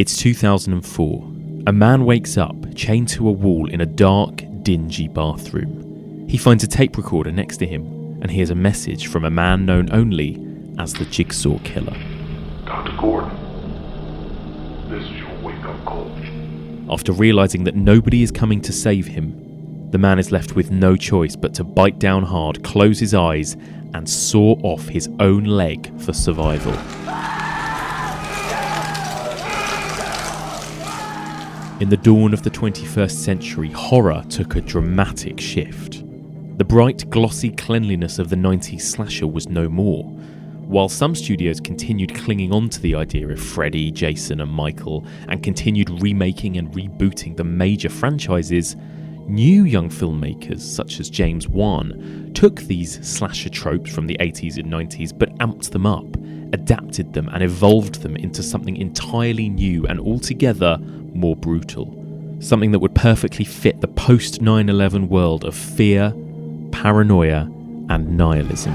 It's 2004. A man wakes up, chained to a wall in a dark, dingy bathroom. He finds a tape recorder next to him and hears a message from a man known only as the Jigsaw Killer. Dr. Gordon, this is your wake-up call. After realising that nobody is coming to save him, the man is left with no choice but to bite down hard, close his eyes, and saw off his own leg for survival. In the dawn of the 21st century, horror took a dramatic shift. The bright, glossy cleanliness of the 90s slasher was no more. While some studios continued clinging on to the idea of Freddy, Jason and Michael, and continued remaking and rebooting the major franchises, new young filmmakers such as James Wan took these slasher tropes from the 80s and 90s but amped them up, adapted them and evolved them into something entirely new and altogether more brutal. Something that would perfectly fit the post 9/11 world of fear, paranoia and nihilism.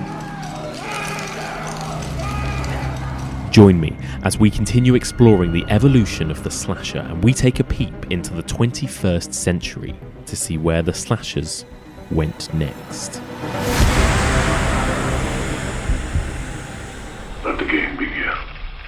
Join me as we continue exploring the evolution of the slasher and we take a peep into the 21st century to see where the slashers went next. Let the game begin.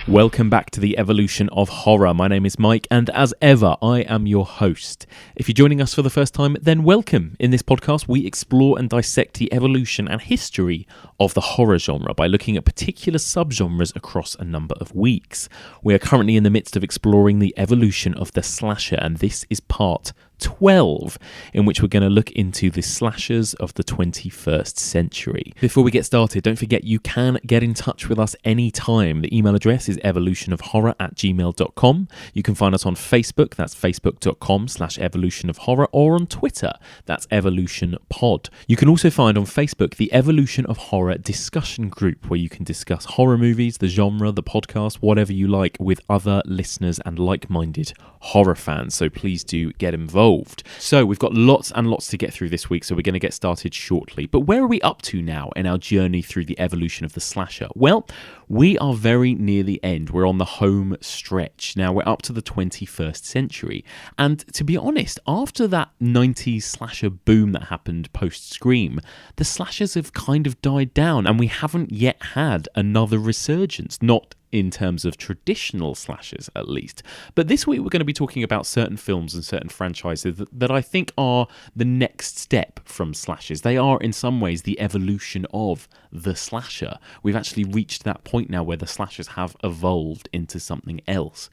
Welcome back to the evolution of horror. My name is Mike, and as ever, I am your host. If you're joining us for the first time, then welcome. In this podcast, we explore and dissect the evolution and history of the horror genre by looking at particular subgenres across a number of weeks. We are currently in the midst of exploring the evolution of the slasher, and this is part 12, in which we're going to look into the slashers of the 21st century. Before we get started, don't forget you can get in touch with us anytime. The email address is evolutionofhorror@gmail.com. You can find us on Facebook, that's facebook.com/evolutionofhorror, or on Twitter, that's evolutionpod. You can also find on Facebook the Evolution of Horror discussion group, where you can discuss horror movies, the genre, the podcast, whatever you like, with other listeners and like-minded horror fans. So please do get involved. So we've got lots and lots to get through this week, so we're going to get started shortly. But where are we up to now in our journey through the evolution of the slasher? Well, we are very near the end. We're on the home stretch. Now we're up to the 21st century. And to be honest, after that 90s slasher boom that happened post-Scream, the slashers have kind of died down and we haven't yet had another resurgence. Not in terms of traditional slashers, at least. But this week we're going to be talking about certain films and certain franchises that I think are the next step from slashers. They are, in some ways, the evolution of the slasher. We've actually reached that point now where the slashers have evolved into something else.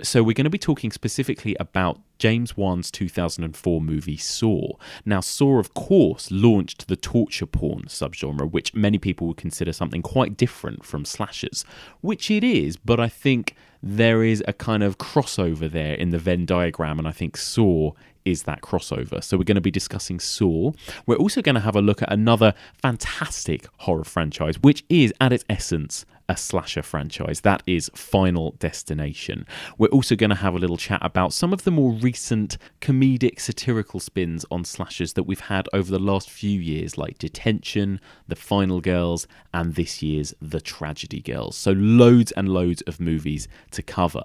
So we're going to be talking specifically about James Wan's 2004 movie Saw. Now, Saw, of course, launched the torture porn subgenre, which many people would consider something quite different from slashers, which it is, but I think there is a kind of crossover there in the Venn diagram, and I think Saw is that crossover. So we're going to be discussing Saw. We're also going to have a look at another fantastic horror franchise, which is, at its essence, a slasher franchise. That is Final Destination. We're also going to have a little chat about some of the more recent comedic satirical spins on slashers that we've had over the last few years, like Detention, The Final Girls, and this year's The Tragedy Girls. So loads and loads of movies to cover.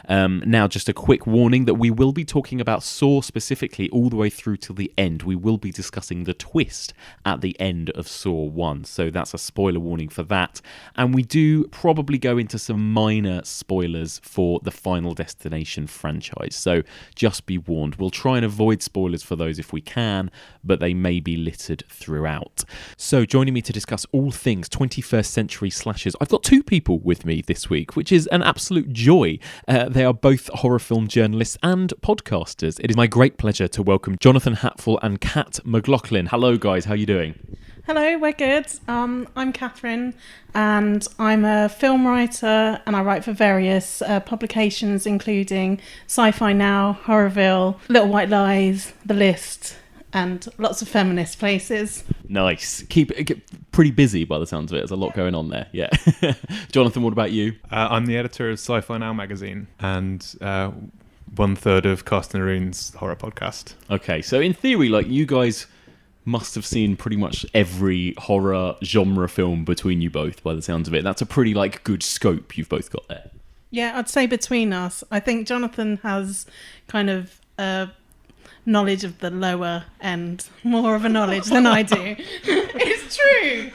Now, just a quick warning that we will be talking about Saw specifically all the way through till the end. We will be discussing the twist at the end of Saw 1. So that's a spoiler warning for that. And we do probably go into some minor spoilers for the Final Destination franchise, so just be warned. We'll try and avoid spoilers for those if we can, but they may be littered throughout. So joining me to discuss all things 21st century slashers, I've got two people with me this week, which is an absolute joy. They are both horror film journalists and podcasters. It is my great pleasure to welcome Jonathan Hatfull and Kat McLaughlin. Hello guys, how are you doing? Hello, we're good. I'm Katherine, and I'm a film writer, and I write for various publications, including Sci-Fi Now, Horrorville, Little White Lies, The List, and lots of feminist places. Nice. Keep pretty busy by the sounds of it. There's a lot going on there. Yeah. Jonathan, what about you? I'm the editor of Sci-Fi Now magazine, and 1/3 of Cast and Aroon's horror podcast. Okay, so in theory, like, you guys must have seen pretty much every horror genre film between you both by the sounds of it. That's a pretty good scope you've both got there. Yeah, I'd say between us. I think Jonathan has kind of knowledge of the lower end, more of a knowledge than I do. It's true.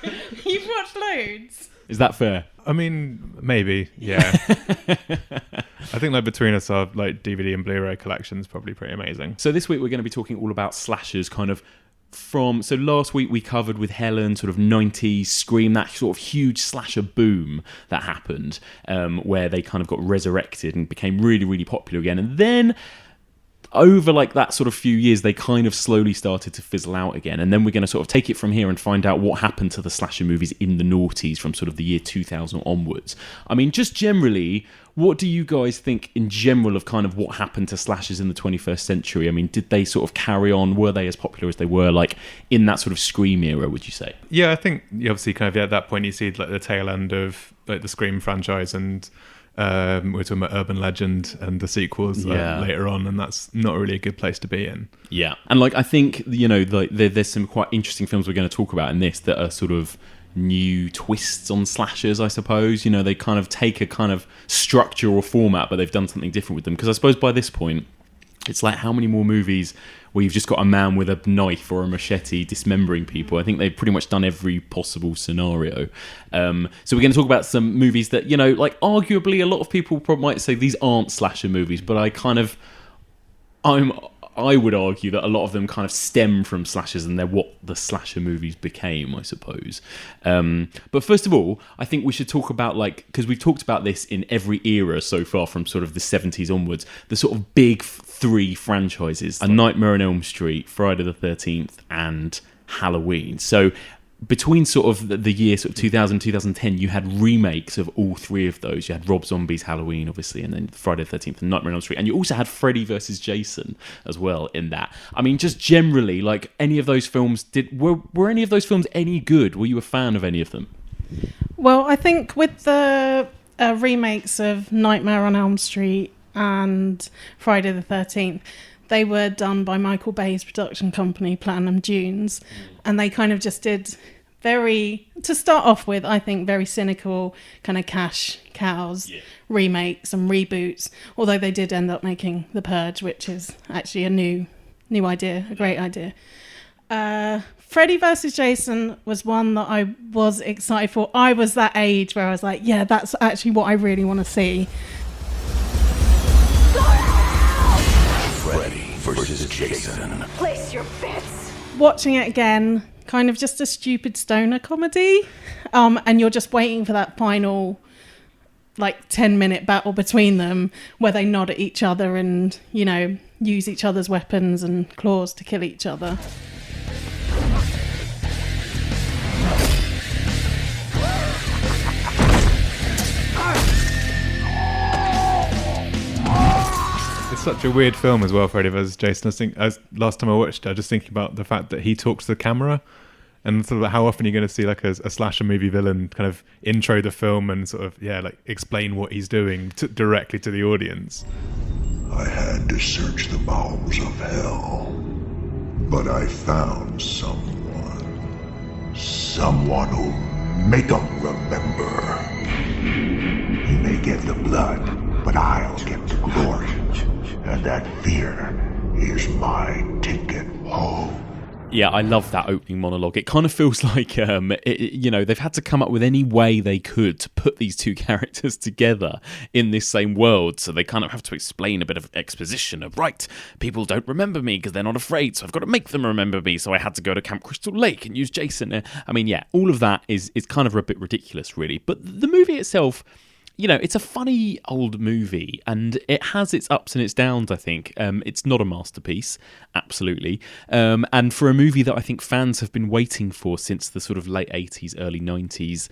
You've watched loads. Is that fair? I mean, maybe, yeah. I think like between us, our like DVD and Blu-ray collection's probably pretty amazing. So this week we're going to be talking all about slashers, kind of so last week we covered with Helen sort of 90s Scream, that sort of huge slasher boom that happened, where they kind of got resurrected and became really, really popular again. And then over like that sort of few years, they kind of slowly started to fizzle out again. And then we're going to sort of take it from here and find out what happened to the slasher movies in the noughties from sort of the year 2000 onwards. I mean, just generally, what do you guys think in general of kind of what happened to slashers in the 21st century? I mean, did they sort of carry on? Were they as popular as they were like in that sort of Scream era, would you say? Yeah, I think you obviously kind of at that point you see like the tail end of like the Scream franchise, and we're talking about Urban Legend and the sequels later on, and that's not really a good place to be in. Yeah, and like I think, you know, like there's some quite interesting films we're going to talk about in this that are sort of new twists on slashers, I suppose. You know, they kind of take a kind of structure or format, but they've done something different with them. Because I suppose by this point, it's like how many more movies where you've just got a man with a knife or a machete dismembering people? I think they've pretty much done every possible scenario. So we're going to talk about some movies that, you know, like arguably a lot of people might say these aren't slasher movies, but I would argue that a lot of them kind of stem from slashers, and they're what the slasher movies became, I suppose. But first of all, I think we should talk about, like, because we've talked about this in every era so far from sort of the 70s onwards, the sort of big three franchises: A Nightmare on Elm Street, Friday the 13th, and Halloween. So between sort of the year sort of 2000, 2010, you had remakes of all three of those. You had Rob Zombie's Halloween, obviously, and then Friday the 13th and Nightmare on Elm Street. And you also had Freddy versus Jason as well in that. I mean, just generally, like, any of those films, were any of those films any good? Were you a fan of any of them? Well, I think with the remakes of Nightmare on Elm Street and Friday the 13th, they were done by Michael Bay's production company, Platinum Dunes, and they kind of just did to start off with, I think, very cynical kind of cash cows, remakes and reboots, although they did end up making The Purge, which is actually a new idea, a great idea. Freddy versus Jason was one that I was excited for. I was that age where I was like, yeah, that's actually what I really want to see. Freddy versus Jason. Place your bets. Watching it again, kind of just a stupid stoner comedy, and you're just waiting for that final like 10-minute battle between them where they nod at each other and, you know, use each other's weapons and claws to kill each other. It's such a weird film as well, Freddy vs. Jason. Last time I watched it, I was just thinking about the fact that he talks to the camera, and sort of how often you're going to see like a slasher movie villain kind of intro the film and sort of like explain what he's doing directly to the audience. I had to search the bowels of hell, but I found someone who'll make 'em remember. He may get the blood, but I'll get the glory. And that fear is my ticket home. Yeah, I love that opening monologue. It kind of feels like, you know, they've had to come up with any way they could to put these two characters together in this same world. So they kind of have to explain a bit of exposition of, right, people don't remember me because they're not afraid, so I've got to make them remember me. So I had to go to Camp Crystal Lake and use Jason. I mean, yeah, all of that is kind of a bit ridiculous, really. But the movie itself, you know, it's a funny old movie, and it has its ups and its downs, I think. It's not a masterpiece, absolutely. And for a movie that I think fans have been waiting for since the sort of late 80s, early 90s,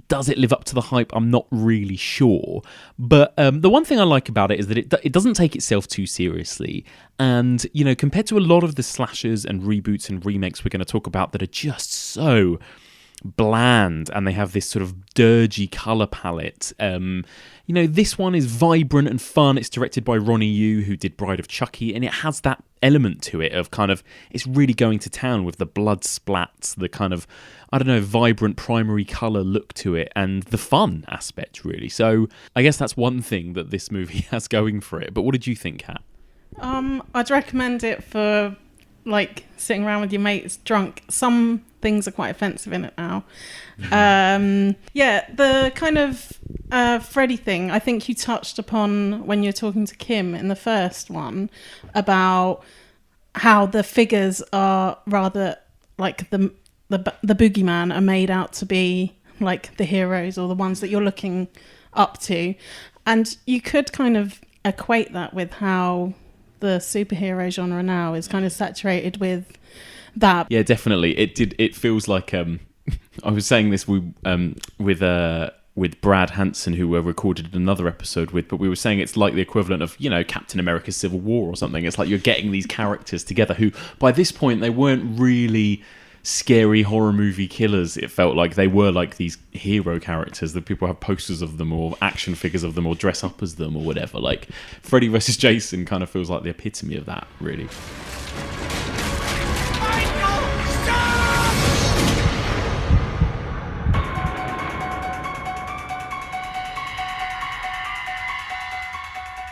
does it live up to the hype? I'm not really sure. But the one thing I like about it is that it doesn't take itself too seriously. And, you know, compared to a lot of the slashers and reboots and remakes we're going to talk about that are just so bland, and they have this sort of dirgy colour palette. This one is vibrant and fun. It's directed by Ronnie Yu, who did Bride of Chucky, and it has that element to it of kind of, it's really going to town with the blood splats, the kind of, vibrant primary colour look to it, and the fun aspect, really. So I guess that's one thing that this movie has going for it. But what did you think, Kat? I'd recommend it for sitting around with your mates drunk. Some things are quite offensive in it now. The kind of Freddy thing, I think you touched upon when you were talking to Kim in the first one about how the figures are rather like the boogeyman are made out to be like the heroes or the ones that you're looking up to, and you could kind of equate that with how the superhero genre now is kind of saturated with that. Yeah, definitely. It feels like I was saying this with Brad Hansen, who we recorded another episode with, but we were saying it's like the equivalent of, Captain America's Civil War or something. It's like you're getting these characters together who, by this point, they weren't really scary horror movie killers. It felt like they were like these hero characters that people have posters of them or action figures of them or dress up as them or whatever. Like Freddy vs. Jason kind of feels like the epitome of that, really.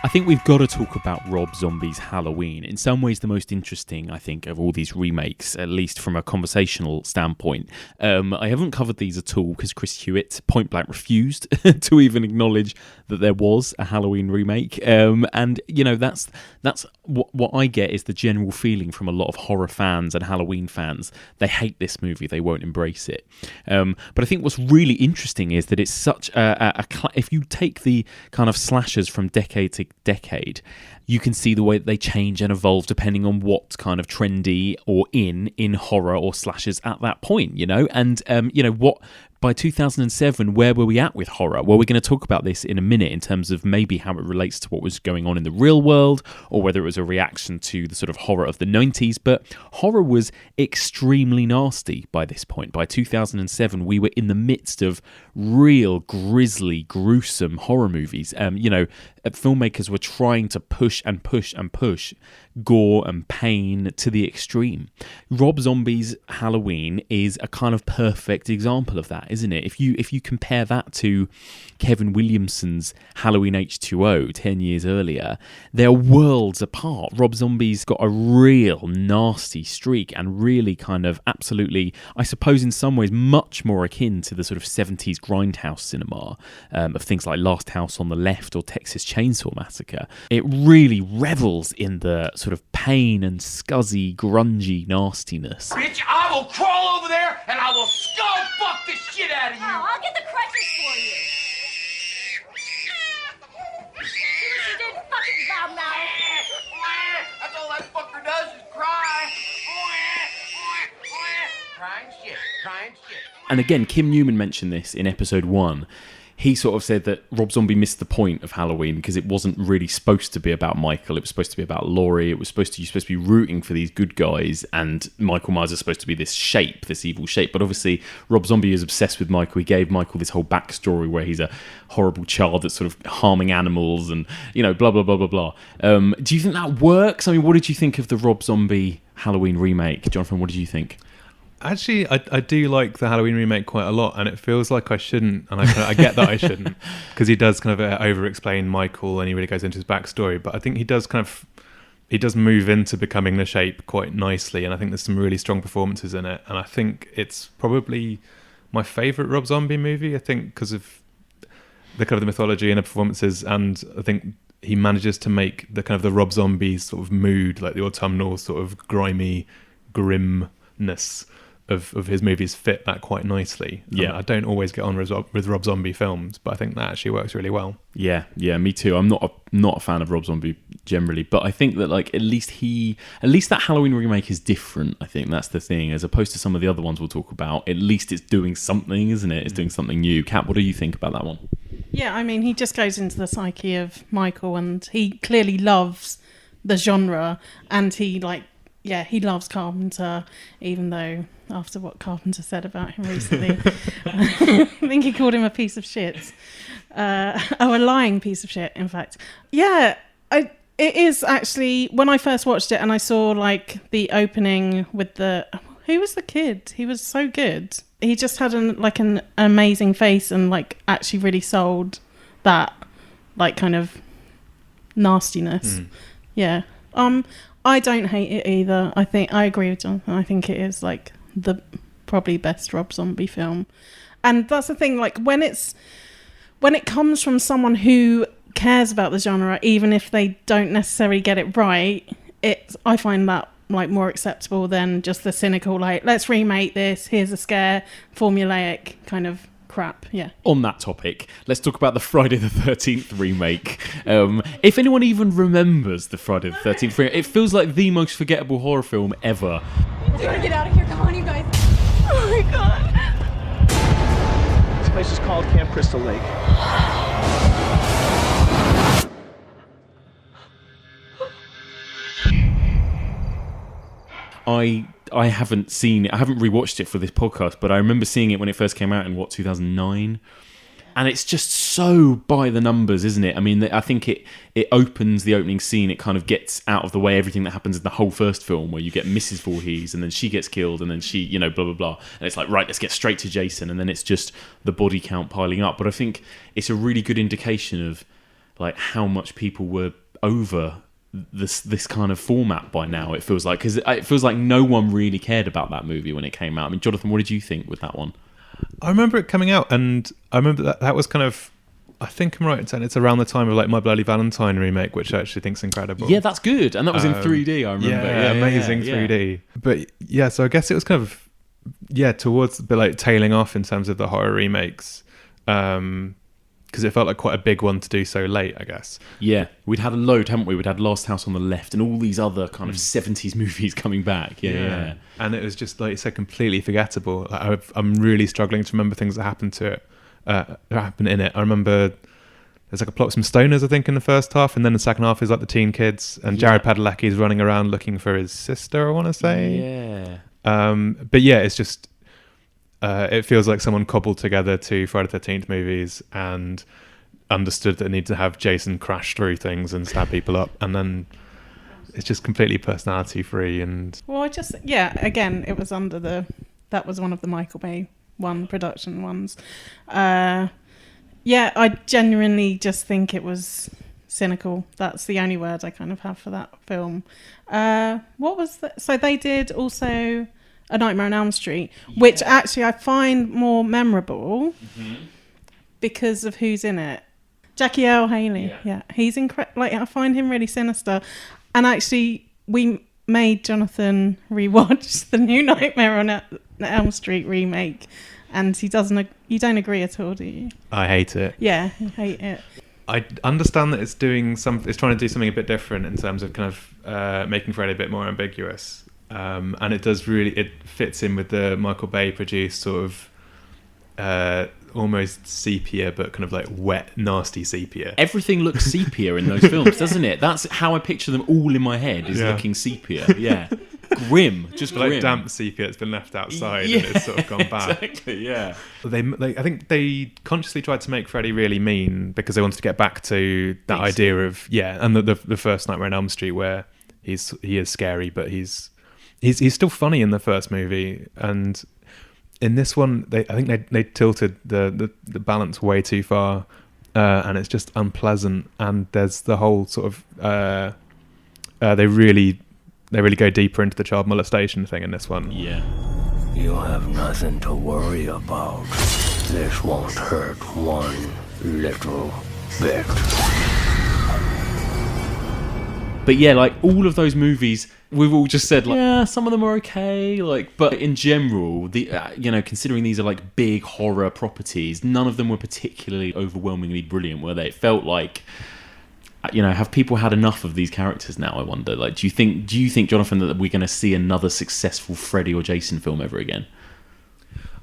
I think we've got to talk about Rob Zombie's Halloween. In some ways, the most interesting, I think, of all these remakes, at least from a conversational standpoint. I haven't covered these at all because Chris Hewitt point blank refused to even acknowledge that there was a Halloween remake. That's what I get is the general feeling from a lot of horror fans and Halloween fans. They hate this movie. They won't embrace it. But I think what's really interesting is that it's such if you take the kind of slashers from decade to decade, you can see the way that they change and evolve depending on what's kind of trendy or in horror or slashers at that point, and what by 2007, where were we at with horror? Well, we're going to talk about this in a minute in terms of maybe how it relates to what was going on in the real world or whether it was a reaction to the sort of horror of the 90s. But horror was extremely nasty by this point. By 2007, we were in the midst of real grisly, gruesome horror movies. Filmmakers were trying to push and push and push gore and pain to the extreme. Rob Zombie's Halloween is a kind of perfect example of that, isn't it? If you compare that to Kevin Williamson's Halloween H2O 10 years earlier, they're worlds apart. Rob Zombie's got a real nasty streak and really kind of absolutely, I suppose in some ways, much more akin to the sort of 70s grindhouse cinema of things like Last House on the Left or Texas Chainsaw Massacre. It really revels in the sort of pain and scuzzy, grungy nastiness. Bitch, I will crawl over there and I will skull fuck the shit out of you. Oh, I'll get the crutches for you. See what you did, fucking loudmouth. That's all that fucker does is cry. Crying shit. And again, Kim Newman mentioned this in episode 1. He sort of said that Rob Zombie missed the point of Halloween because it wasn't really supposed to be about Michael. It was supposed to be about Laurie. You're supposed to be rooting for these good guys, and Michael Myers is supposed to be this evil shape. But obviously, Rob Zombie is obsessed with Michael. He gave Michael this whole backstory where he's a horrible child that's sort of harming animals and, blah, blah, blah, blah, blah. Do you think that works? I mean, what did you think of the Rob Zombie Halloween remake? Jonathan, what did you think? Actually, I do like the Halloween remake quite a lot, and it feels like I shouldn't, and I get that I shouldn't, because he does kind of over-explain Michael, and he really goes into his backstory, but I think he does move into becoming the shape quite nicely, and I think there's some really strong performances in it, and I think it's probably my favourite Rob Zombie movie, I think, because of the kind of the mythology and the performances, and I think he manages to make the kind of the Rob Zombie sort of mood, like the autumnal sort of grimy grimness of his movies fit that quite nicely. Yeah. I don't always get on with Rob Zombie films, but I think that actually works really well. Yeah, me too. I'm not a fan of Rob Zombie generally, but I think that at least that Halloween remake is different. I think that's the thing, as opposed to some of the other ones we'll talk about. At least it's doing something, isn't it? It's doing something new. Kat, what do you think about that one? Yeah, I mean, he just goes into the psyche of Michael, and he clearly loves the genre, and he loves Carpenter, even though after what Carpenter said about him recently. I think he called him a piece of shit. A lying piece of shit, in fact. Yeah, it is actually, when I first watched it and I saw like the opening with who was the kid? He was so good. He just had an amazing face and like actually really sold that like kind of nastiness. Yeah. I don't hate it either. I agree with Jonathan. I think it is like the probably best Rob Zombie film. And that's the thing, like when it comes from someone who cares about the genre, even if they don't necessarily get it right, I find that like more acceptable than just the cynical, like, let's remake this, here's a scare, formulaic kind of crap. Yeah. On that topic, let's talk about the Friday the 13th remake. If anyone even remembers the Friday the 13th remake, it feels like the most forgettable horror film ever. We gotta get out of here. Come on, you guys. Oh my god. This place is called Camp Crystal Lake. I haven't seen it. I haven't rewatched it for this podcast, but I remember seeing it when it first came out in 2009. And it's just so by the numbers, isn't it? I mean, I think it opens the opening scene. It kind of gets out of the way everything that happens in the whole first film, where you get Mrs. Voorhees and then she gets killed and then she, blah, blah, blah. And it's like, right, let's get straight to Jason. And then it's just the body count piling up. But I think it's a really good indication of like how much people were over this kind of format by now, it feels like, because it feels like no one really cared about that movie when it came out. I mean, Jonathan, what did you think with that one? I remember it coming out, and I remember that was kind of, I think I'm right in saying it's around the time of like My Bloody Valentine remake, which I actually think's incredible. Yeah, that's good, and that was in 3D. I remember. Yeah, amazing 3D. But yeah, so I guess it was kind of towards the like tailing off in terms of the horror remakes. Because it felt like quite a big one to do so late, I guess. Yeah, we'd had a load, haven't we? We'd had Last House on the Left and all these other kind of 70s movies coming back. Yeah. And it was just, like you said, completely forgettable. Like, I'm really struggling to remember things that happened to it, that happened in it. I remember there's like a plot with some stoners, I think, in the first half, and then the second half is like the teen kids, and Jared Padalecki's running around looking for his sister, I want to say. Yeah. But yeah, it's just... it feels like someone cobbled together two Friday the 13th movies and understood that they need to have Jason crash through things and stab people up, and then it's just completely personality free. And again, it was that was one of the Michael Bay production ones. I genuinely just think it was cynical. That's the only word I kind of have for that film. What was that? So they did also A Nightmare on Elm Street, which actually I find more memorable because of who's in it. Jackie Earle Haley. Yeah. He's incredible. Like, I find him really sinister. And actually, we made Jonathan rewatch the new Nightmare on Elm Street remake, and you don't agree at all, do you? I hate it. Yeah, you hate it. I understand that it's trying to do something a bit different in terms of kind of making Freddy a bit more ambiguous. And it fits in with the Michael Bay produced sort of almost sepia, but kind of like wet, nasty sepia. Everything looks sepia in those films, doesn't it? That's how I picture them all in my head, is looking sepia. Yeah. Grim, just like grim. Damp sepia that's been left outside and it's sort of gone bad. Exactly, yeah. I think they consciously tried to make Freddy really mean because they wanted to get back to that idea of, and the first Nightmare on Elm Street, where he is scary, but he's still funny in the first movie, and in this one, I think they tilted the balance way too far, and it's just unpleasant. And there's the whole sort of they really go deeper into the child molestation thing in this one. Yeah, you have nothing to worry about. This won't hurt one little bit. But yeah, like all of those movies, we've all just said like, some of them are okay, like, but in general, considering these are like big horror properties, none of them were particularly overwhelmingly brilliant, were they? It felt like, have people had enough of these characters now? I wonder. Like, do you think, Jonathan, that we're going to see another successful Freddy or Jason film ever again?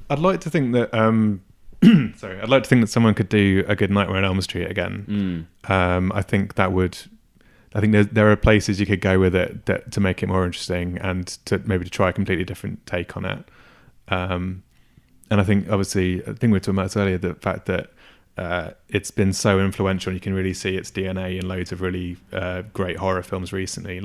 I'd like to think that. I'd like to think that someone could do a good Nightmare on Elm Street again. I think that would. I think there are places you could go with it to make it more interesting and to maybe to try a completely different take on it. And I think, obviously, I think we were talking about this earlier, the fact that it's been so influential. You can really see its DNA in loads of really great horror films recently,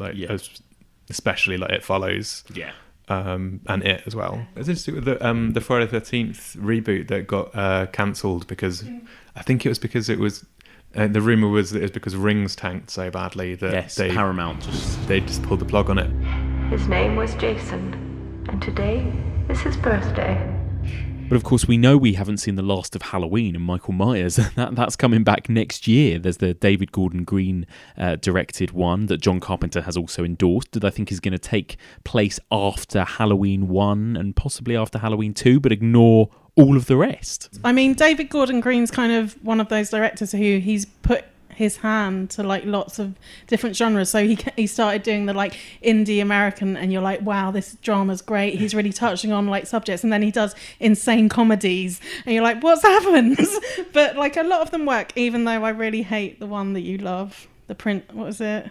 especially like It Follows. Yeah. And It as well. It's interesting with the Friday the 13th reboot that got cancelled because I think it was because it was the rumor was that it was because Rings tanked so badly that Paramount they just pulled the plug on it. His name was Jason, and today is his birthday. But of course, we know we haven't seen the last of Halloween and Michael Myers. That's coming back next year. There's the David Gordon Green directed one that John Carpenter has also endorsed, that I think is going to take place after Halloween 1 and possibly after Halloween 2, but ignore all of the rest. I mean, David Gordon Green's kind of one of those directors who he's put his hand to like lots of different genres. So he started doing the like indie American, and you're like, wow, this drama's great. He's really touching on like subjects, and then he does insane comedies, and you're like, what's happened? But like a lot of them work, even though I really hate the one that you love, the print. What was it?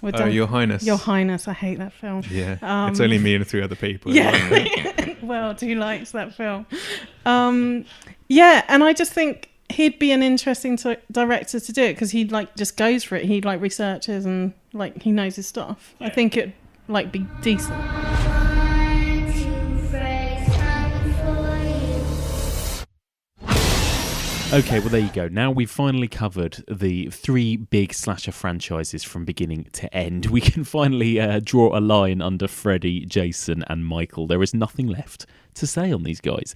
Your Highness. Your Highness. I hate that film. Yeah, it's only me and 3 other people. Yeah, well, who likes that film? Yeah, and I just think he'd be an interesting director to do it because he like just goes for it. He like researches and like he knows his stuff. I think it'd like be decent. Okay, well, there you go. Now we've finally covered the 3 big slasher franchises from beginning to end. We can finally draw a line under Freddy, Jason, and Michael. There is nothing left to say on these guys.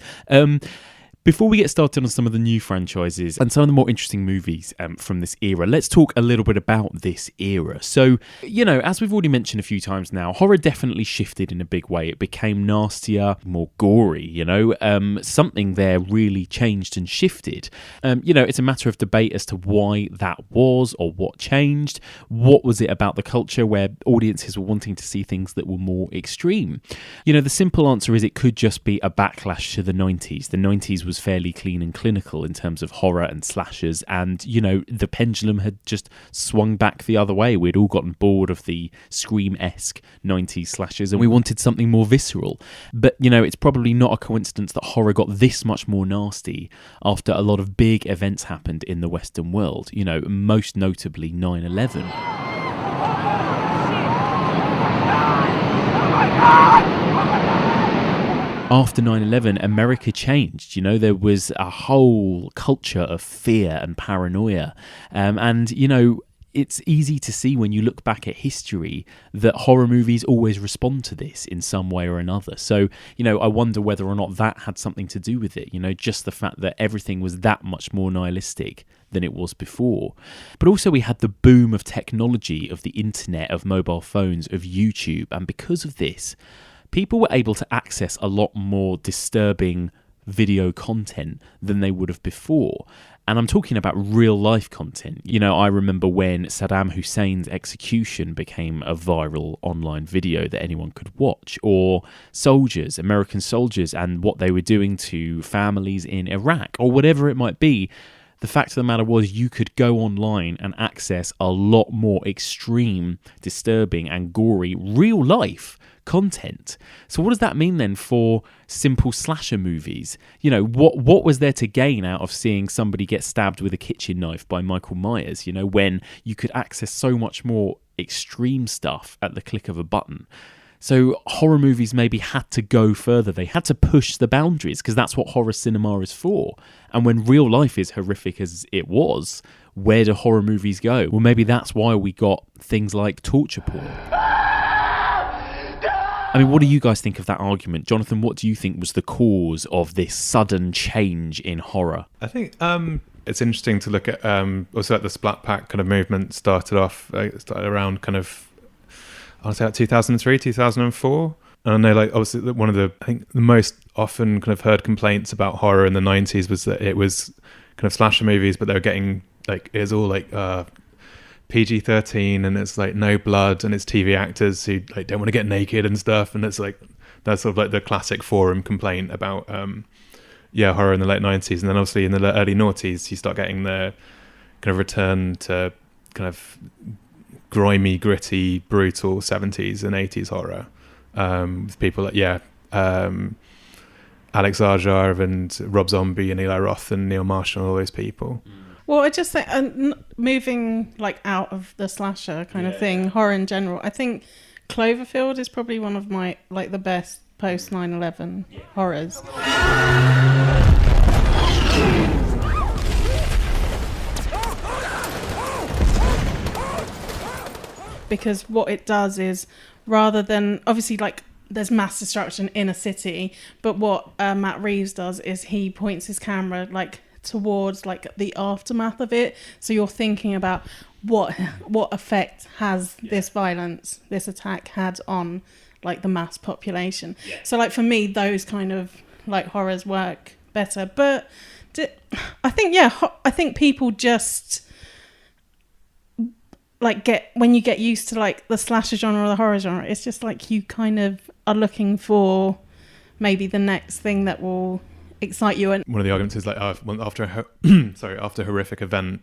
Before we get started on some of the new franchises and some of the more interesting movies from this era, let's talk a little bit about this era. So, you know, as we've already mentioned a few times now, horror definitely shifted in a big way. It became nastier, more gory, you know. Something there really changed and shifted. You know, it's a matter of debate as to why that was or what changed. What was it about the culture where audiences were wanting to see things that were more extreme? You know, the simple answer is it could just be a backlash to the 90s. The 90s was fairly clean and clinical in terms of horror and slashers, and you know, the pendulum had just swung back the other way. We'd all gotten bored of the Scream-esque 90s slashers and we wanted something more visceral. But you know, it's probably not a coincidence that horror got this much more nasty after a lot of big events happened in the Western world, you know, most notably 9/11. After 9/11, America changed. You know, there was a whole culture of fear and paranoia. And, you know, it's easy to see when you look back at history that horror movies always respond to this in some way or another. So, you know, I wonder whether or not that had something to do with it. You know, just the fact that everything was that much more nihilistic than it was before. But also we had the boom of technology, of the internet, of mobile phones, of YouTube. And because of this, people were able to access a lot more disturbing video content than they would have before. And I'm talking about real life content. You know, I remember when Saddam Hussein's execution became a viral online video that anyone could watch, or soldiers, American soldiers, and what they were doing to families in Iraq, or whatever it might be. The fact of the matter was you could go online and access a lot more extreme, disturbing and gory real life content. So what does that mean then for simple slasher movies? You know, what was there to gain out of seeing somebody get stabbed with a kitchen knife by Michael Myers, you know, when you could access so much more extreme stuff at the click of a button? So horror movies maybe had to go further. They had to push the boundaries because that's what horror cinema is for. And when real life is horrific as it was, where do horror movies go? Well, maybe that's why we got things like torture porn. I mean, what do you guys think of that argument? Jonathan, what do you think was the cause of this sudden change in horror? I think it's interesting to look at also at the Splat Pack kind of movement started around kind of, I want to say like 2003, 2004. And I know, like, obviously one of the, I think the most often kind of heard complaints about horror in the 90s was that it was kind of slasher movies, but they were getting like, it was all like PG-13 and it's like no blood and it's TV actors who like don't want to get naked and stuff, and it's like that's sort of like the classic forum complaint about horror in the late 90s. And then obviously in the early noughties you start getting the kind of return to kind of grimy, gritty, brutal 70s and 80s horror with people like Alex Ajar and Rob Zombie and Eli Roth and Neil Marshall and all those people. Well, I just think moving like out of the slasher kind of thing, horror in general, I think Cloverfield is probably one of my like the best post 9/11 horrors. Because what it does is, rather than obviously like there's mass destruction in a city, but what Matt Reeves does is he points his camera like towards like the aftermath of it, so you're thinking about what effect has this violence, this attack had on like the mass population. So like for me those kind of like horrors work better, but I think people just like when you get used to like the slasher genre or the horror genre, it's just like you kind of are looking for maybe the next thing that will excite you. And one of the arguments is like after a horrific event,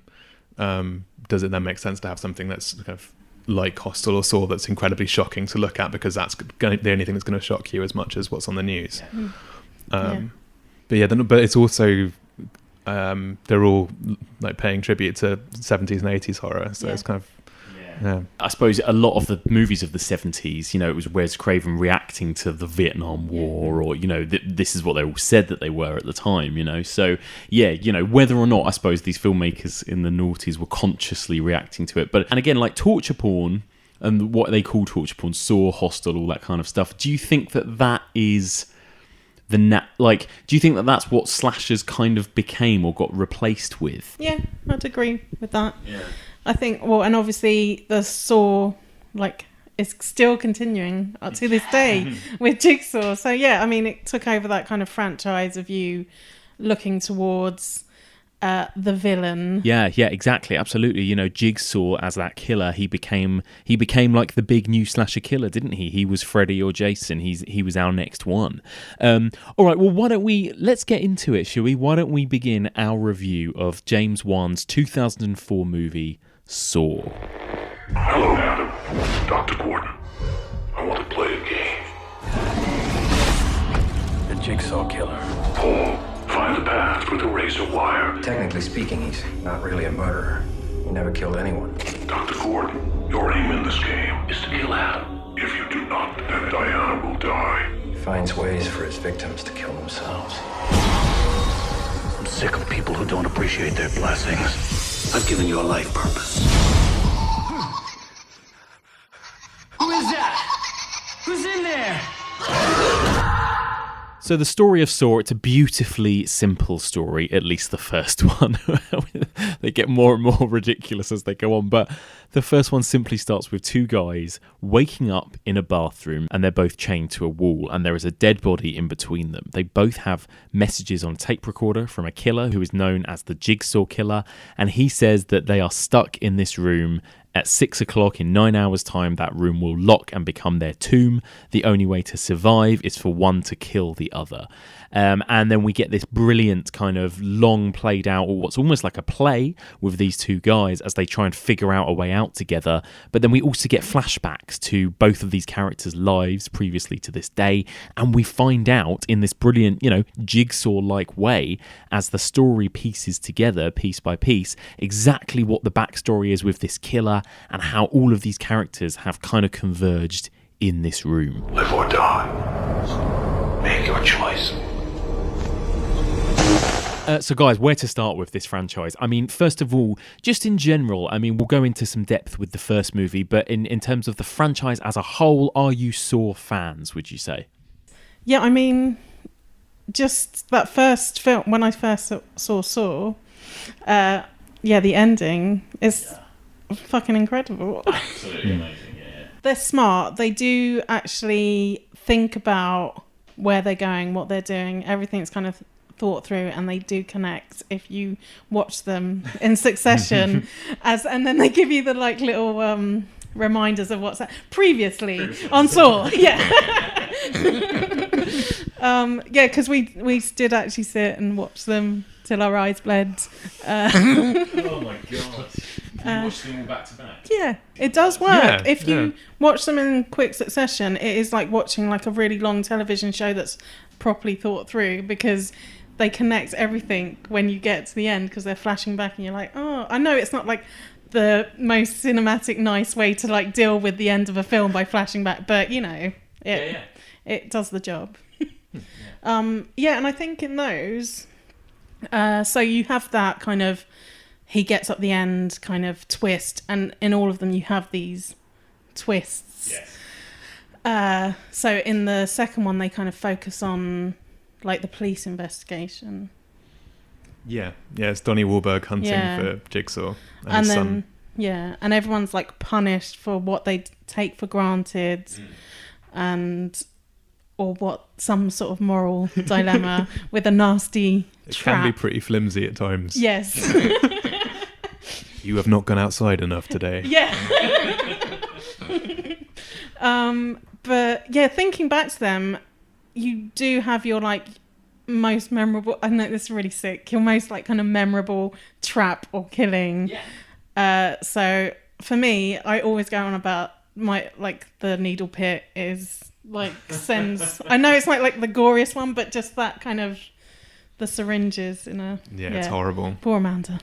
does it then make sense to have something that's kind of like Hostel or Saw that's incredibly shocking to look at, because that's the only thing that's going to shock you as much as what's on the news. But it's also they're all like paying tribute to 70s and 80s horror, so it's kind of I suppose a lot of the movies of the 70s, you know, it was Wes Craven reacting to the Vietnam War, or, you know, this is what they all said that they were at the time, you know. So, yeah, you know, whether or not, I suppose, these filmmakers in the noughties were consciously reacting to it. But, and again, like torture porn and what they call torture porn, Saw, Hostel, all that kind of stuff, do you think that is do you think that that's what slashers kind of became or got replaced with? Yeah, I'd agree with that. Yeah. I think, well, and obviously the Saw, like, is still continuing up to this day with Jigsaw. So, yeah, I mean, it took over that kind of franchise of you looking towards the villain. Yeah, exactly, absolutely. You know, Jigsaw as that killer, he became like the big new slasher killer, didn't he? He was Freddy or Jason. He was our next one. All right, well, let's get into it, shall we? Why don't we begin our review of James Wan's 2004 movie, Saw. Hello, Adam. Dr. Gordon. I want to play a game. The Jigsaw Killer. Paul, find the path with a razor wire. Technically speaking, he's not really a murderer. He never killed anyone. Dr. Gordon, your aim in this game is to kill Adam. If you do not, then Diana will die. He finds ways for his victims to kill themselves. I'm sick of people who don't appreciate their blessings. I've given you a life purpose. Who is that? Who's in there? So the story of Saw, it's a beautifully simple story, at least the first one. They get more and more ridiculous as they go on, but the first one simply starts with two guys waking up in a bathroom, and they're both chained to a wall, and there is a dead body in between them. They both have messages on a tape recorder from a killer who is known as the Jigsaw Killer, and he says that they are stuck in this room. At 6 o'clock in 9 hours' time, that room will lock and become their tomb. The only way to survive is for one to kill the other. And then we get this brilliant kind of long played out, or what's almost like a play with these two guys as they try and figure out a way out together. But then we also get flashbacks to both of these characters' lives previously to this day. And we find out in this brilliant, you know, jigsaw-like way, as the story pieces together piece by piece, exactly what the backstory is with this killer and how all of these characters have kind of converged in this room. Live or die. Make your choice. So guys, where to start with this franchise? I mean, first of all, just in general, I mean, we'll go into some depth with the first movie, but in terms of the franchise as a whole, are you Saw fans, would you say? Yeah, I mean, just that first film, when I first saw Saw, the ending is fucking incredible. Absolutely amazing, yeah. They're smart. They do actually think about where they're going, what they're doing. Everything's kind of thought through, and they do connect if you watch them in succession. And then they give you the like little reminders of what's previously on Saw. Yeah. Because we did actually sit and watch them till our eyes bled. Oh my god. watch them all back to back? Yeah, it does work. Yeah, If you watch them in quick succession, it is like watching like a really long television show that's properly thought through, because they connect everything when you get to the end, because they're flashing back and you're like, oh, I know it's not like the most cinematic nice way to like deal with the end of a film by flashing back, but you know, it does the job. And I think in those, so you have that kind of he gets up the end kind of twist, and in all of them you have these twists. So in the second one they kind of focus on like the police investigation. Yeah, it's Donnie Wahlberg hunting for Jigsaw and his then son. and everyone's like punished for what they take for granted, or what some sort of moral dilemma with a nasty trap. Can be pretty flimsy at times. Yes. You have not gone outside enough today. But yeah, thinking back to them, you do have your like most memorable, I know this is really sick, your most like kind of memorable trap or killing. So for me, I always go on about my like the needle pit is like sends, I know it's like the goriest one, but just that kind of the syringes in a it's horrible. Poor Amanda.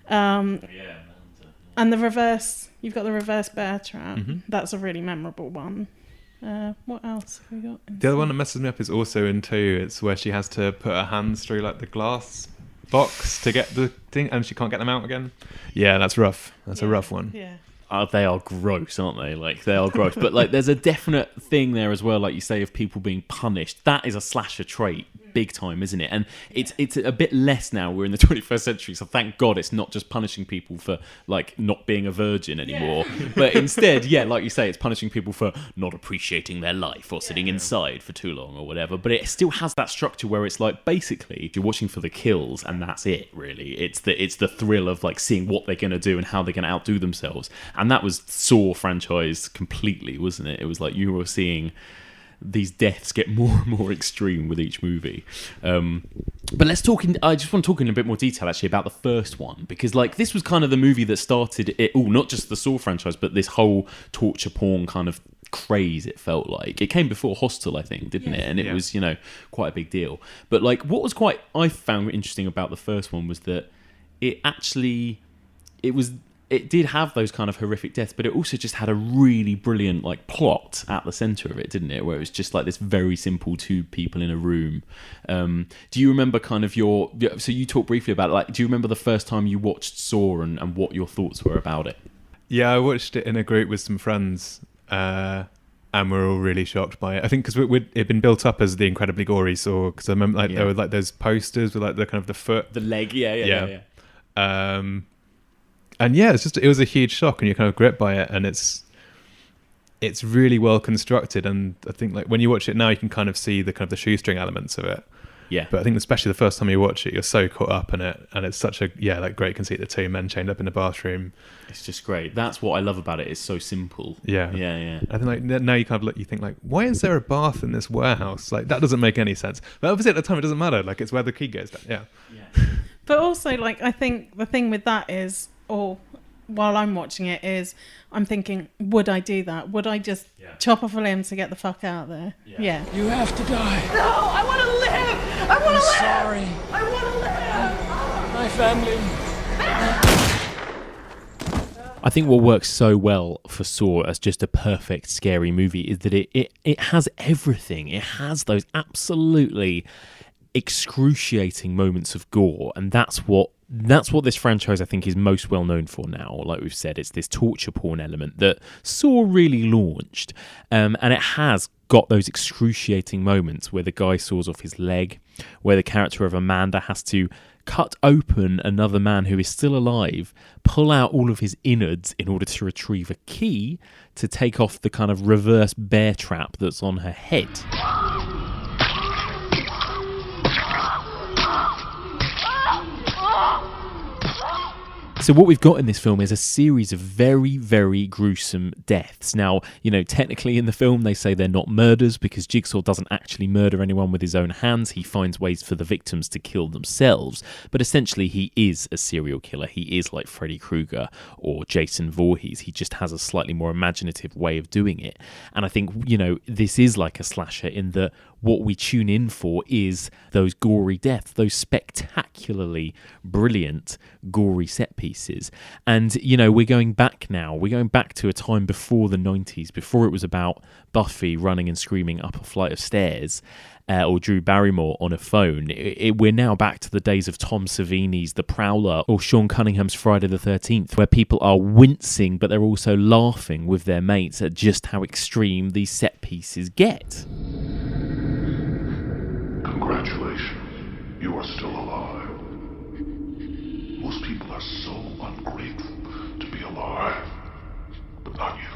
And the reverse, you've got the reverse bear trap. That's a really memorable one. What else have we got? The other one that messes me up is also in 2. It's where she has to put her hands through like the glass box to get the thing, and she can't get them out again. Yeah, that's rough. That's a rough one. Yeah. They are gross, aren't they? Like, they are gross. But like, there's a definite thing there as well, like you say, of people being punished. That is a slasher trait, big time, isn't it? And it's a bit less now. We're in the 21st century, so thank God it's not just punishing people for like not being a virgin anymore. But instead, like you say, it's punishing people for not appreciating their life or sitting inside for too long or whatever. But it still has that structure where it's like, basically you're watching for the kills and that's it, really. It's the thrill of like seeing what they're going to do and how they're going to outdo themselves. And that was Saw franchise completely, wasn't it? It was like you were seeing these deaths get more and more extreme with each movie. But let's talk I just want to talk in a bit more detail actually about the first one, because like this was kind of the movie that started it all, not just the Saw franchise, but this whole torture porn kind of craze. It felt like it came before Hostel, I think, didn't it? And it was, you know, quite a big deal. But like what was I found interesting about the first one was that it did have those kind of horrific deaths, but it also just had a really brilliant like plot at the centre of it, didn't it? Where it was just like this very simple 2 people in a room. Do you remember kind of so you talked briefly about it, like, do you remember the first time you watched Saw and what your thoughts were about it? Yeah, I watched it in a group with some friends, and we're all really shocked by it. I think because it'd been built up as the incredibly gory Saw, because I remember like there were like those posters with like the kind of the foot, the leg, yeah. And yeah, it was a huge shock, and you're kind of gripped by it, and it's really well constructed. And I think like when you watch it now, you can kind of see the kind of the shoestring elements of it. Yeah. But I think especially the first time you watch it, you're so caught up in it, and it's such a like great conceit. The 2 men chained up in the bathroom. It's just great. That's what I love about it. It's so simple. Yeah. I think like now you kind of you think like, why is there a bath in this warehouse? Like that doesn't make any sense. But obviously at the time it doesn't matter. Like it's where the key goes down. Yeah. But also like I think the thing with that is, or while I'm watching it, is I'm thinking, would I do that? Would I just chop off a limb to get the fuck out of there? Yeah. You have to die. No, I want to live. I want to live. Sorry. I want to live. My family. I think what works so well for Saw as just a perfect scary movie is that it has everything. It has those absolutely excruciating moments of gore, and that's what this franchise I think is most well known for now. Like we've said, it's this torture porn element that Saw really launched, and it has got those excruciating moments where the guy saws off his leg, where the character of Amanda has to cut open another man who is still alive, pull out all of his innards in order to retrieve a key to take off the kind of reverse bear trap that's on her head. So what we've got in this film is a series of very, very gruesome deaths. Now, technically in the film they say they're not murders because Jigsaw doesn't actually murder anyone with his own hands. He finds ways for the victims to kill themselves. But essentially he is a serial killer. He is like Freddy Krueger or Jason Voorhees. He just has a slightly more imaginative way of doing it. And I think, this is like a slasher in that what we tune in for is those gory deaths, those spectacularly brilliant gory set pieces. And, we're going back now. We're going back to a time before the 90s, before it was about Buffy running and screaming up a flight of stairs. Or Drew Barrymore on a phone. We're now back to the days of Tom Savini's The Prowler or Sean Cunningham's Friday the 13th, where people are wincing, but they're also laughing with their mates at just how extreme these set pieces get. Congratulations, you are still alive. Most people are so ungrateful to be alive, but not you.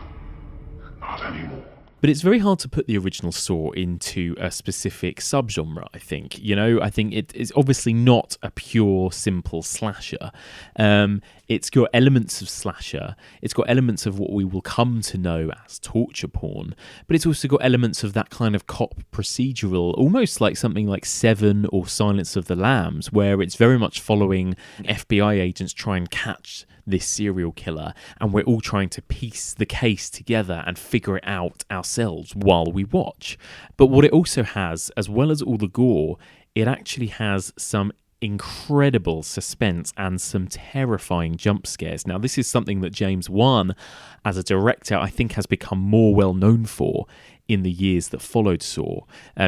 Not anymore. But it's very hard to put the original Saw into a specific subgenre, I think. I think it's obviously not a pure, simple slasher. It's got elements of slasher. It's got elements of what we will come to know as torture porn. But it's also got elements of that kind of cop procedural, almost like something like Seven or Silence of the Lambs, where it's very much following FBI agents try and catch this serial killer, and we're all trying to piece the case together and figure it out ourselves while we watch. But what it also has, as well as all the gore, it actually has some incredible suspense and some terrifying jump scares. Now, this is something that James Wan, as a director, I think has become more well known for in the years that followed Saw.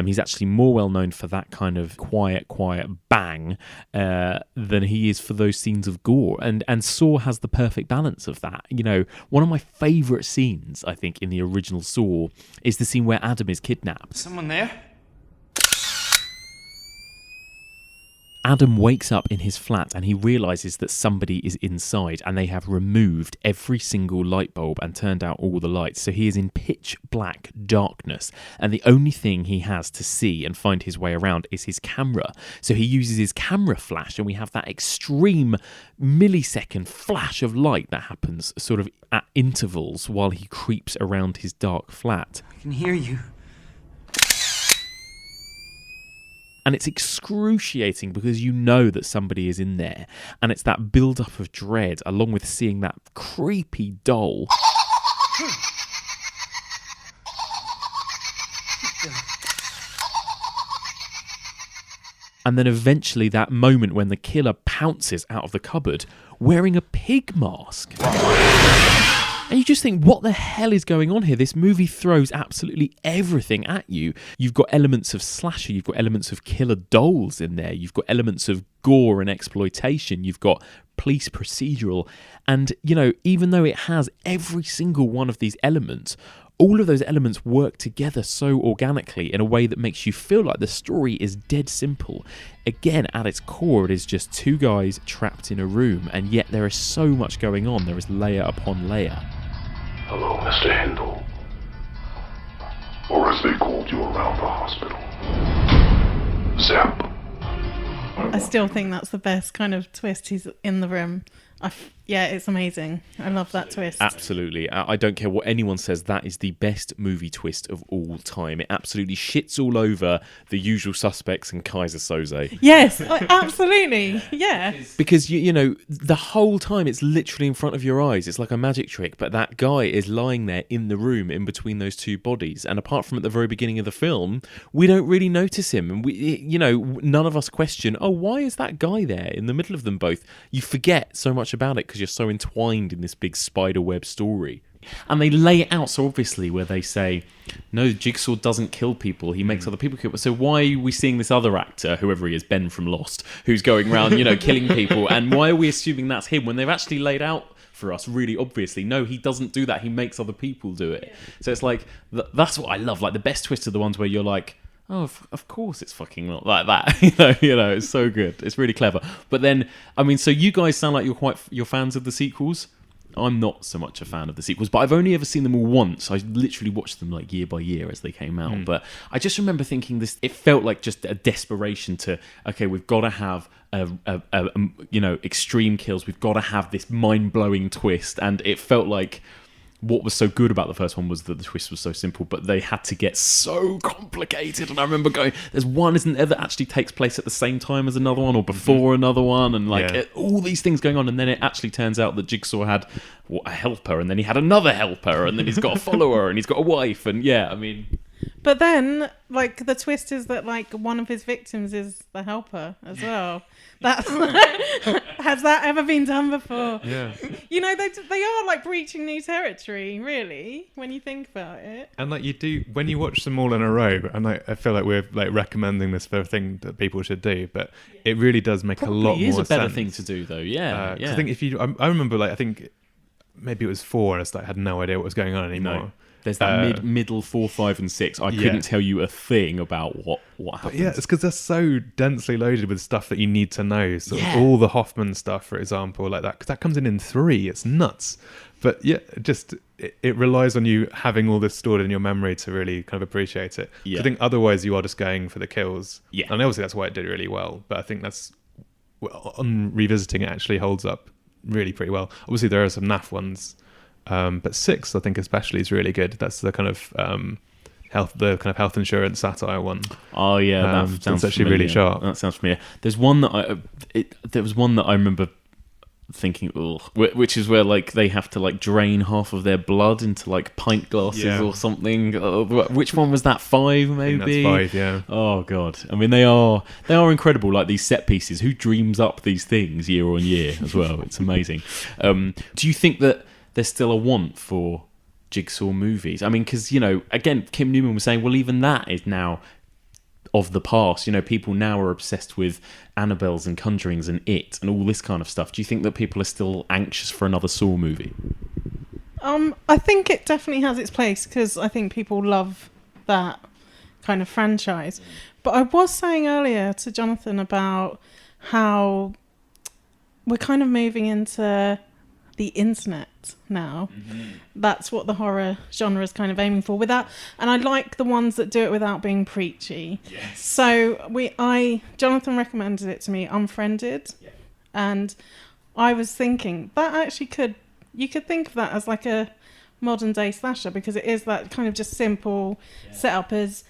He's actually more well known for that kind of quiet bang than he is for those scenes of gore. And Saw has the perfect balance of that. One of my favourite scenes, I think, in the original Saw is the scene where Adam is kidnapped. Someone there? Adam wakes up in his flat and he realises that somebody is inside, and they have removed every single light bulb and turned out all the lights. So he is in pitch black darkness, and the only thing he has to see and find his way around is his camera. So he uses his camera flash, and we have that extreme millisecond flash of light that happens sort of at intervals while he creeps around his dark flat. I can hear you. And it's excruciating because you know that somebody is in there. And it's that build-up of dread, along with seeing that creepy doll. And then eventually that moment when the killer pounces out of the cupboard wearing a pig mask. And you just think, what the hell is going on here? This movie throws absolutely everything at you. You've got elements of slasher, you've got elements of killer dolls in there, you've got elements of gore and exploitation, you've got police procedural. And, even though it has every single one of these elements, all of those elements work together so organically in a way that makes you feel like the story is dead simple. Again, at its core, it is just two guys trapped in a room, and yet there is so much going on. There is layer upon layer. Hello, Mr. Hindle. Or as they called you around the hospital, Zap. I still think that's the best kind of twist. He's in the room. Yeah, it's amazing. I love that twist. Absolutely. I don't care what anyone says, that is the best movie twist of all time. It absolutely shits all over The Usual Suspects and Kaiser Soze. Yes, absolutely. Yeah. Because, the whole time it's literally in front of your eyes. It's like a magic trick, but that guy is lying there in the room in between those two bodies. And apart from at the very beginning of the film, we don't really notice him. And none of us question, why is that guy there in the middle of them both? You forget so much about it because you're so entwined in this big spiderweb story. And they lay it out so obviously, where they say, no, Jigsaw doesn't kill people, he makes other people kill. So why are we seeing this other actor, whoever he is, Ben from Lost, who's going around, killing people, and why are we assuming that's him when they've actually laid out for us really obviously, no, he doesn't do that, he makes other people do it. So it's like, that's what I love. Like, the best twists are the ones where you're like, oh, of course it's fucking not like that. It's so good. It's really clever. But then, so you guys sound like you're fans of the sequels. I'm not so much a fan of the sequels, but I've only ever seen them all once. I literally watched them like year by year as they came out. But I just remember thinking this. It felt like just a desperation to, okay, we've got to have extreme kills. We've got to have this mind-blowing twist, and it felt like what was so good about the first one was that the twist was so simple, but they had to get so complicated. And I remember going, there's one, isn't there, that actually takes place at the same time as another one or before another one, and all these things going on. And then it actually turns out that Jigsaw had a helper, and then he had another helper, and then he's got a follower, and he's got a wife, and But then, like, the twist is that, like, one of his victims is the helper as well. That's has that ever been done before? Yeah. You know, they are, like, breaching new territory, really, when you think about it. And, like, you do, when you watch them all in a row, and I feel like we're, like, recommending this for a thing that people should do, but it really does make probably a lot more sense. It is a better thing to do, though, yeah. 'Cause I think if you... I remember, like, I think maybe it was 4, and I had no idea what was going on anymore. No. There's that middle 4, 5, and 6. I couldn't tell you a thing about what happens. Yeah, it's because they're so densely loaded with stuff that you need to know. So all the Hoffman stuff, for example, like that, because that comes in 3. It's nuts. But yeah, just it relies on you having all this stored in your memory to really kind of appreciate it. Yeah. I think otherwise you are just going for the kills. Yeah, and obviously that's why it did really well. But I think that's on revisiting it actually holds up really pretty well. Obviously there are some naff ones. But 6, I think especially, is really good. That's the kind of health insurance satire one. Oh yeah, that sounds actually familiar. Really sharp. That sounds familiar. There's one that I remember thinking, which is where like they have to like drain half of their blood into like pint glasses or something. Which one was that? 5 maybe. I think that's 5, yeah. Oh god, I mean they are incredible. Like these set pieces. Who dreams up these things year on year as well? It's amazing. Do you think that there's still a want for Jigsaw movies? I mean, because, again, Kim Newman was saying, well, even that is now of the past. People now are obsessed with Annabelles and Conjurings and It and all this kind of stuff. Do you think that people are still anxious for another Saw movie? I think it definitely has its place because I think people love that kind of franchise. But I was saying earlier to Jonathan about how we're kind of moving into the internet now. That's what the horror genre is kind of aiming for without, and I like the ones that do it without being preachy. Yes. So Jonathan recommended it to me, Unfriended, and I was thinking that actually you could think of that as like a modern day slasher because it is that kind of just simple setup as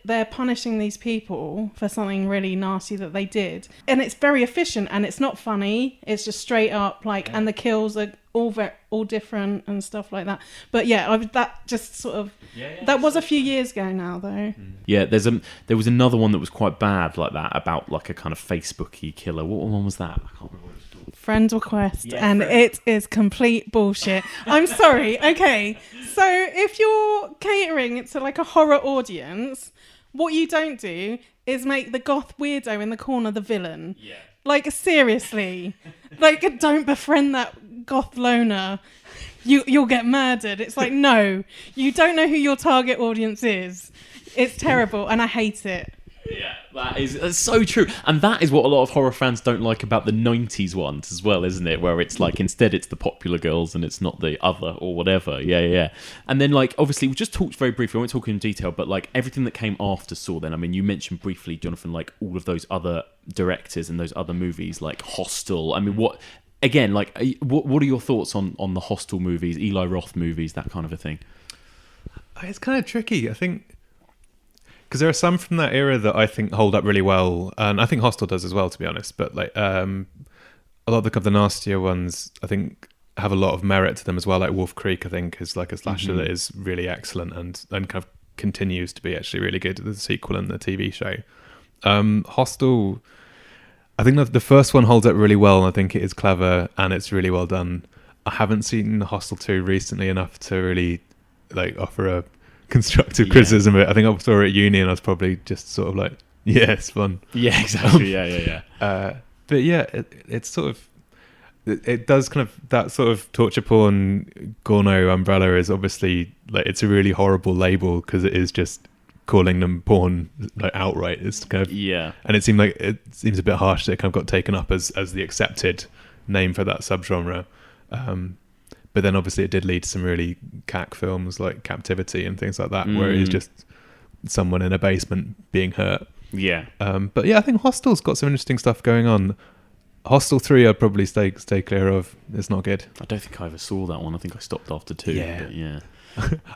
they're punishing these people for something really nasty that they did, and it's very efficient and it's not funny. It's just straight up and the kills are all different and stuff like that. But that just sort of that was a few years ago now though. Yeah, there was another one that was quite bad like that about like a kind of Facebooky killer. What one was that? I can't remember what it was called. Friend request, it is complete bullshit. I'm sorry. Okay, so if you're catering it to like a horror audience, what you don't do is make the goth weirdo in the corner the villain. Yeah. Like seriously, like don't befriend that goth loner. You'll get murdered. It's like no, you don't know who your target audience is. It's terrible, and I hate it. Yeah, that's so true. And that is what a lot of horror fans don't like about the 90s ones as well, isn't it? Where it's like, instead it's the popular girls and it's not the other or whatever. Yeah. And then like, obviously we just talked very briefly, I won't talk in detail, but like everything that came after Saw then, I mean, you mentioned briefly, Jonathan, like all of those other directors and those other movies like Hostel. I mean, what are your thoughts on the Hostel movies, Eli Roth movies, that kind of a thing? It's kind of tricky, I think. Because there are some from that era that I think hold up really well, and I think Hostel does as well, to be honest. But like a lot of the nastier ones, I think, have a lot of merit to them as well. Like Wolf Creek, I think, is like a slasher that is really excellent and kind of continues to be actually really good. The sequel and the TV show. Hostel, I think that the first one holds up really well, and I think it is clever and it's really well done. I haven't seen Hostel 2 recently enough to really like offer a constructive criticism of it. I think I saw it at uni and I was probably just sort of like, yeah, it's fun. Yeah, exactly. Yeah. But yeah, it's sort of, it does kind of, that sort of torture porn Gorno umbrella is obviously like, it's a really horrible label because it is just calling them porn like outright. It's kind of, and it seems a bit harsh that it kind of got taken up as the accepted name for that subgenre. But then obviously it did lead to some really cack films like Captivity and things like that, where it is just someone in a basement being hurt. Yeah. But yeah, I think Hostel's got some interesting stuff going on. Hostel 3 I'd probably stay clear of. It's not good. I don't think I ever saw that one. I think I stopped after 2. Yeah. But yeah.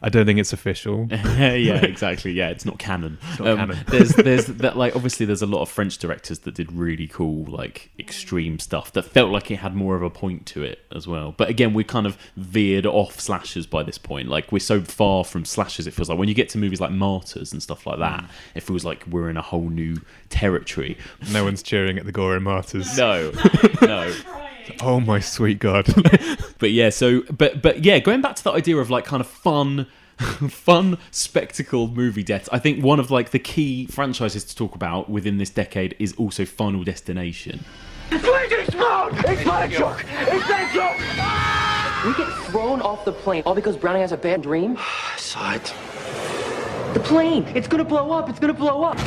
I don't think it's official. Yeah, exactly. Yeah, it's not canon. It's not canon. There's that, like, obviously there's a lot of French directors that did really cool, like, extreme stuff that felt like it had more of a point to it as well. But again, we kind of veered off slashers by this point. Like, we're so far from slashers, it feels like. When you get to movies like Martyrs and stuff like that, it feels like we're in a whole new territory. No one's cheering at the gore in Martyrs. No. Oh my sweet God. But yeah, but yeah, going back to that idea of like kind of fun spectacle movie deaths, I think one of like the key franchises to talk about within this decade is also Final Destination. Please explode! It's not a joke! It's not a joke! We get thrown off the plane all because Brownie has a bad dream? I saw it. The plane! It's gonna blow up! It's gonna blow up!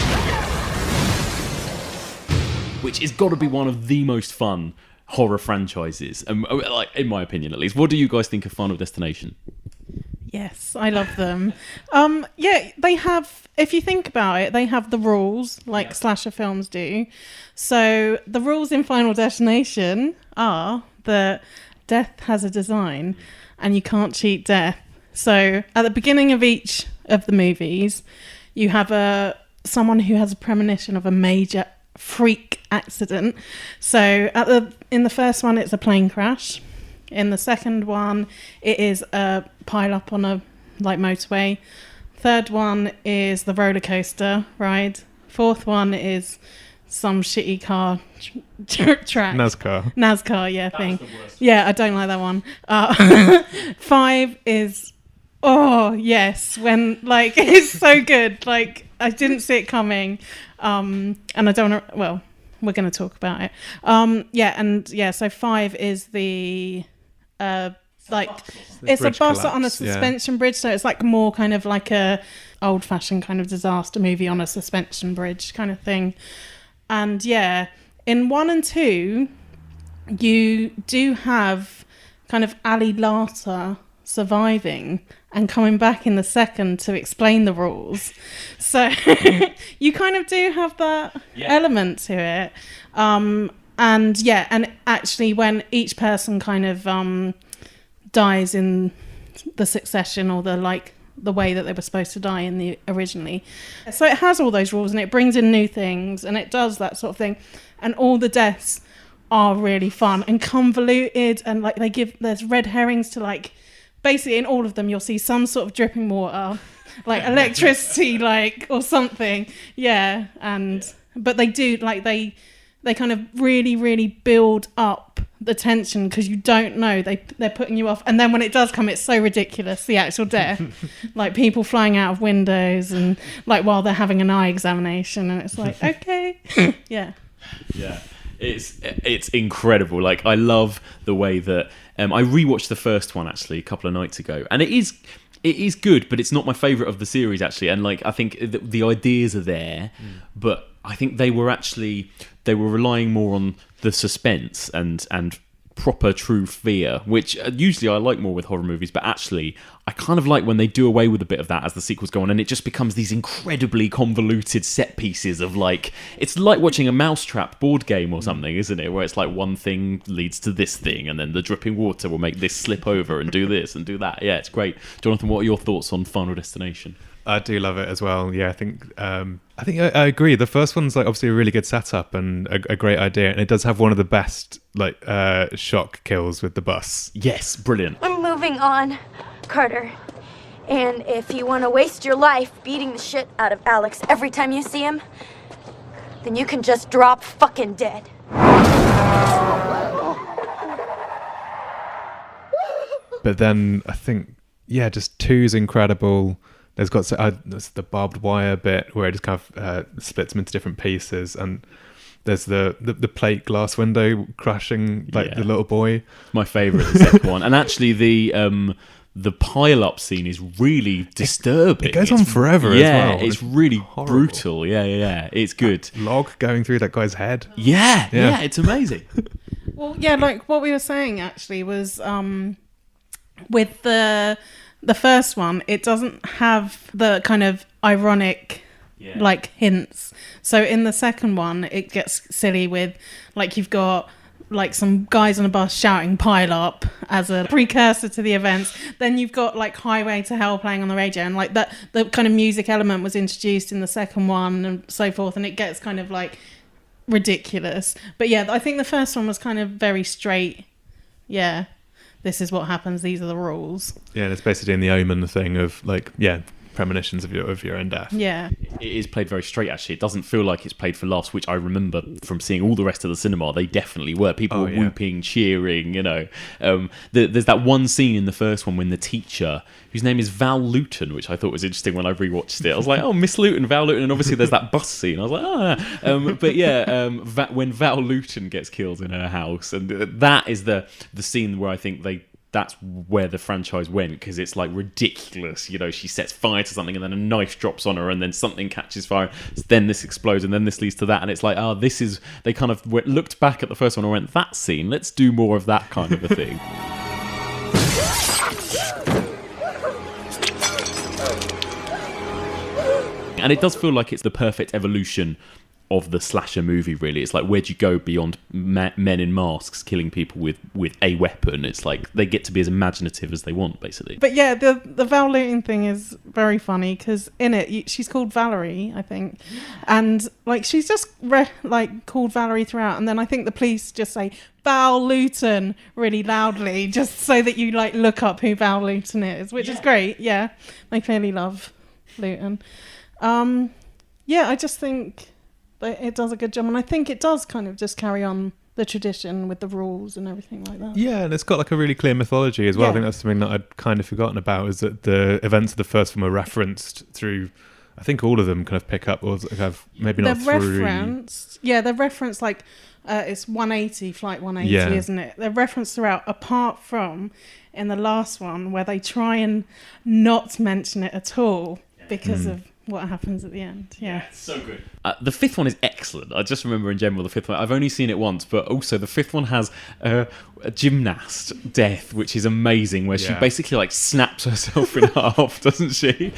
Which has got to be one of the most fun horror franchises, like in my opinion at least. What do you guys think of Final Destination? Yes, I love them. Yeah, they have, if you think about it, they have the rules like slasher films do. So the rules in Final Destination are that death has a design and you can't cheat death. So at the beginning of each of the movies, you have someone who has a premonition of a major freak accident. So in the first one, it's a plane crash. In the second one, it is a pile up on a motorway. Third one is the roller coaster ride. Fourth one is some shitty car track. NASCAR, yeah, thing. Yeah, I don't like that one. 5 is, oh yes, when it's so good. Like, I didn't see it coming. And I don't want to, well, we're going to talk about it. So 5 is the, it's a bus on a suspension bridge. So it's like more kind of like a old fashioned kind of disaster movie on a suspension bridge kind of thing. And yeah, in 1 and 2, you do have kind of Ali Larter surviving and coming back in the second to explain the rules. So you kind of do have that element to it. And actually when each person kind of dies in the succession or the way that they were supposed to die in the originally. So it has all those rules and it brings in new things and it does that sort of thing. And all the deaths are really fun and convoluted and there's red herrings to basically in all of them you'll see some sort of dripping water, like electricity, or something. Yeah. But they do they kind of really, really build up the tension because you don't know they're putting you off, and then when it does come, it's so ridiculous, the actual death. Like people flying out of windows and while they're having an eye examination, and it's like, okay. Yeah it's incredible. I love the way that I rewatched the first one actually a couple of nights ago, and it is good, but it's not my favorite of the series actually. And I think the ideas are there, but I think they were relying more on the suspense and proper true fear, which usually I like more with horror movies, but actually I kind of like when they do away with a bit of that as the sequels go on, and it just becomes these incredibly convoluted set pieces of it's like watching a Mousetrap board game or something, isn't it? Where it's one thing leads to this thing, and then the dripping water will make this slip over and do this and do that. Yeah, it's great. Jonathan, what are your thoughts on Final Destination? I do love it as well. Yeah, I think I agree. The first one's obviously a really good setup and a great idea, and it does have one of the best shock kills with the bus. Yes, brilliant. I'm moving on, Carter. And if you want to waste your life beating the shit out of Alex every time you see him, then you can just drop fucking dead. But then I think, just 2's incredible. There's got there's the barbed wire bit where it just kind of splits them into different pieces, and there's the plate glass window crashing the little boy. My favourite, the second one, and actually the pile up scene is really disturbing. It goes on forever as well. Yeah, it's really horrible. Brutal. Yeah, it's good. That log going through that guy's head. Yeah, it's amazing. Well, what we were saying actually was with the first one, it doesn't have the kind of ironic like hints. So in the second one, it gets silly with like you've got like some guys on a bus shouting "pile up" as a precursor to the events. Then you've got like "Highway to Hell" playing on the radio, and like that the kind of music element was introduced in the second one and so forth, and it gets kind of like ridiculous. But yeah, I think the first one was kind of very straight. Yeah, this is what happens, these are the rules. Yeah, and it's basically in the Omen thing of like, premonitions of your own death. Yeah. It is played very straight, actually. It doesn't feel like it's played for laughs, which I remember from seeing all the rest of the cinema. They definitely were. People were whooping, cheering, you know. There's that one scene in the first one when the teacher, whose name is Val Luton, which I thought was interesting when I rewatched it. I was like, oh, Miss Luton, Val Luton. And obviously there's that bus scene. I was like, when Val Luton gets killed in her house. And that is the scene where I think that's where the franchise went, because it's like ridiculous. You know, she sets fire to something and then a knife drops on her and then something catches fire. Then this explodes and then this leads to that. And it's like, they kind of looked back at the first one and went, that scene, let's do more of that kind of a thing. And it does feel like it's the perfect evolution of the slasher movie, really. It's like, where'd you go beyond men in masks killing people with a weapon? It's like they get to be as imaginative as they want, basically. But yeah, the Val Luton thing is very funny, because in it she's called Valerie, I think, and like she's just called Valerie throughout, and then I think the police just say Val Luton really loudly just so that you like look up who Val Luton is, which is great. Yeah, they clearly love Luton. I just think it does a good job, and I think it does kind of just carry on the tradition with the rules and everything like that. Yeah, and it's got like a really clear mythology as well. I think that's something that I'd kind of forgotten about, is that the events of the first film are referenced through, I think all of them kind of pick up, or have maybe not through. They're referenced like it's 180, Flight 180, isn't it? They're referenced throughout, apart from in the last one where they try and not mention it at all because of what happens at the end. Yeah, it's so good. The fifth one is excellent. I just remember in general the fifth one, I've only seen it once, but also the fifth one has a gymnast death, which is amazing, where she basically like snaps herself in half, doesn't she?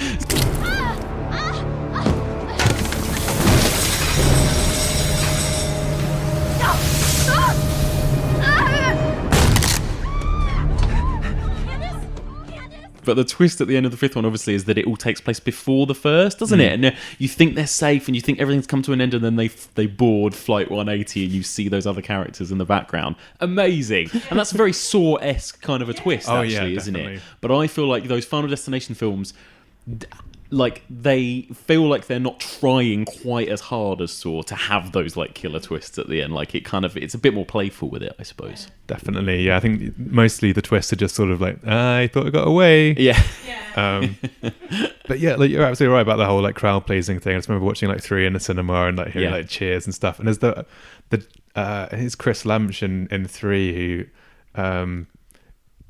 But the twist at the end of the fifth one, obviously, is that it all takes place before the first, doesn't it? And you think they're safe and you think everything's come to an end, and then they board Flight 180 and you see those other characters in the background. Amazing. And that's a very Saw-esque kind of a twist, actually, isn't it? But I feel like those Final Destination films, like, they feel like they're not trying quite as hard as Saw to have those like killer twists at the end. Like, it's a bit more playful with it, I suppose. Definitely, yeah. I think mostly the twists are just sort of like, I thought I got away. Yeah. But yeah, like, you're absolutely right about the whole like crowd pleasing thing. I just remember watching like 3 in the cinema and like hearing like cheers and stuff. And there's it's Chris Lamch in 3 who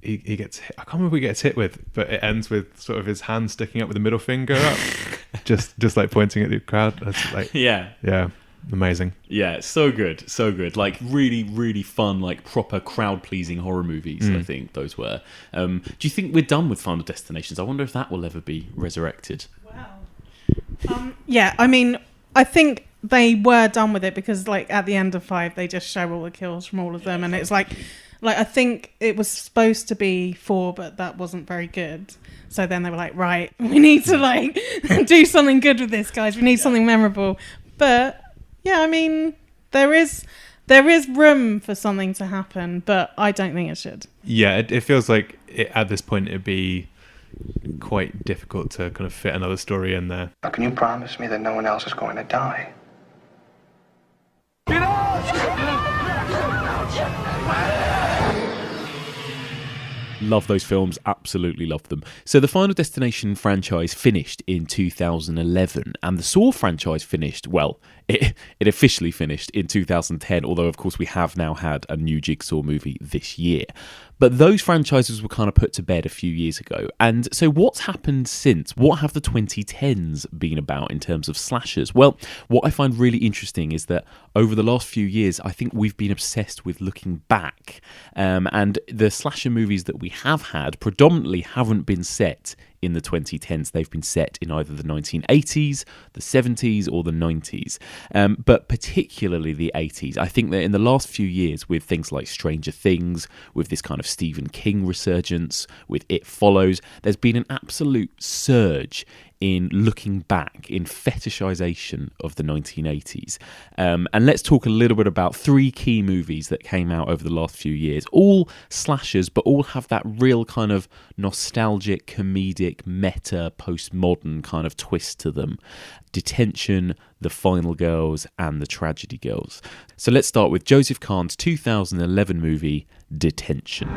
he gets hit. I can't remember what he gets hit with, but it ends with sort of his hand sticking up with the middle finger up, just like pointing at the crowd. That's like yeah, amazing. Yeah, so good. Like really, really fun, like proper crowd pleasing horror movies. I think those were. Do you think we're done with Final Destinations? I wonder if that will ever be resurrected. Wow. Yeah, I mean, I think they were done with it, because like at the end of 5 they just show all the kills from all of them, and it's like I think it was supposed to be 4, but that wasn't very good. So then they were like, right, we need to like do something good with this, guys. We need something memorable. But yeah, I mean, there is room for something to happen, but I don't think it should. Yeah, it feels like at this point it'd be quite difficult to kind of fit another story in there. Now, can you promise me that no one else is going to die? Get out! Love those films, absolutely love them. So the Final Destination franchise finished in 2011, and the Saw franchise finished, well, it officially finished in 2010, although of course we have now had a new Jigsaw movie this year. But those franchises were kind of put to bed a few years ago. And so what's happened since? What have the 2010s been about in terms of slashers? Well, what I find really interesting is that over the last few years, I think we've been obsessed with looking back. And the slasher movies that we have had predominantly haven't been set in the 2010s. They've been set in either the 1980s, the 70s, or the 90s. But particularly the 80s. I think that in the last few years, with things like Stranger Things, with this kind of Stephen King resurgence, with It Follows, there's been an absolute surge in looking back, in fetishization of the 1980s. And let's talk a little bit about 3 key movies that came out over the last few years. All slashers, but all have that real kind of nostalgic, comedic, meta, postmodern kind of twist to them. Detention, The Final Girls, and The Tragedy Girls. So let's start with Joseph Kahn's 2011 movie, Detention.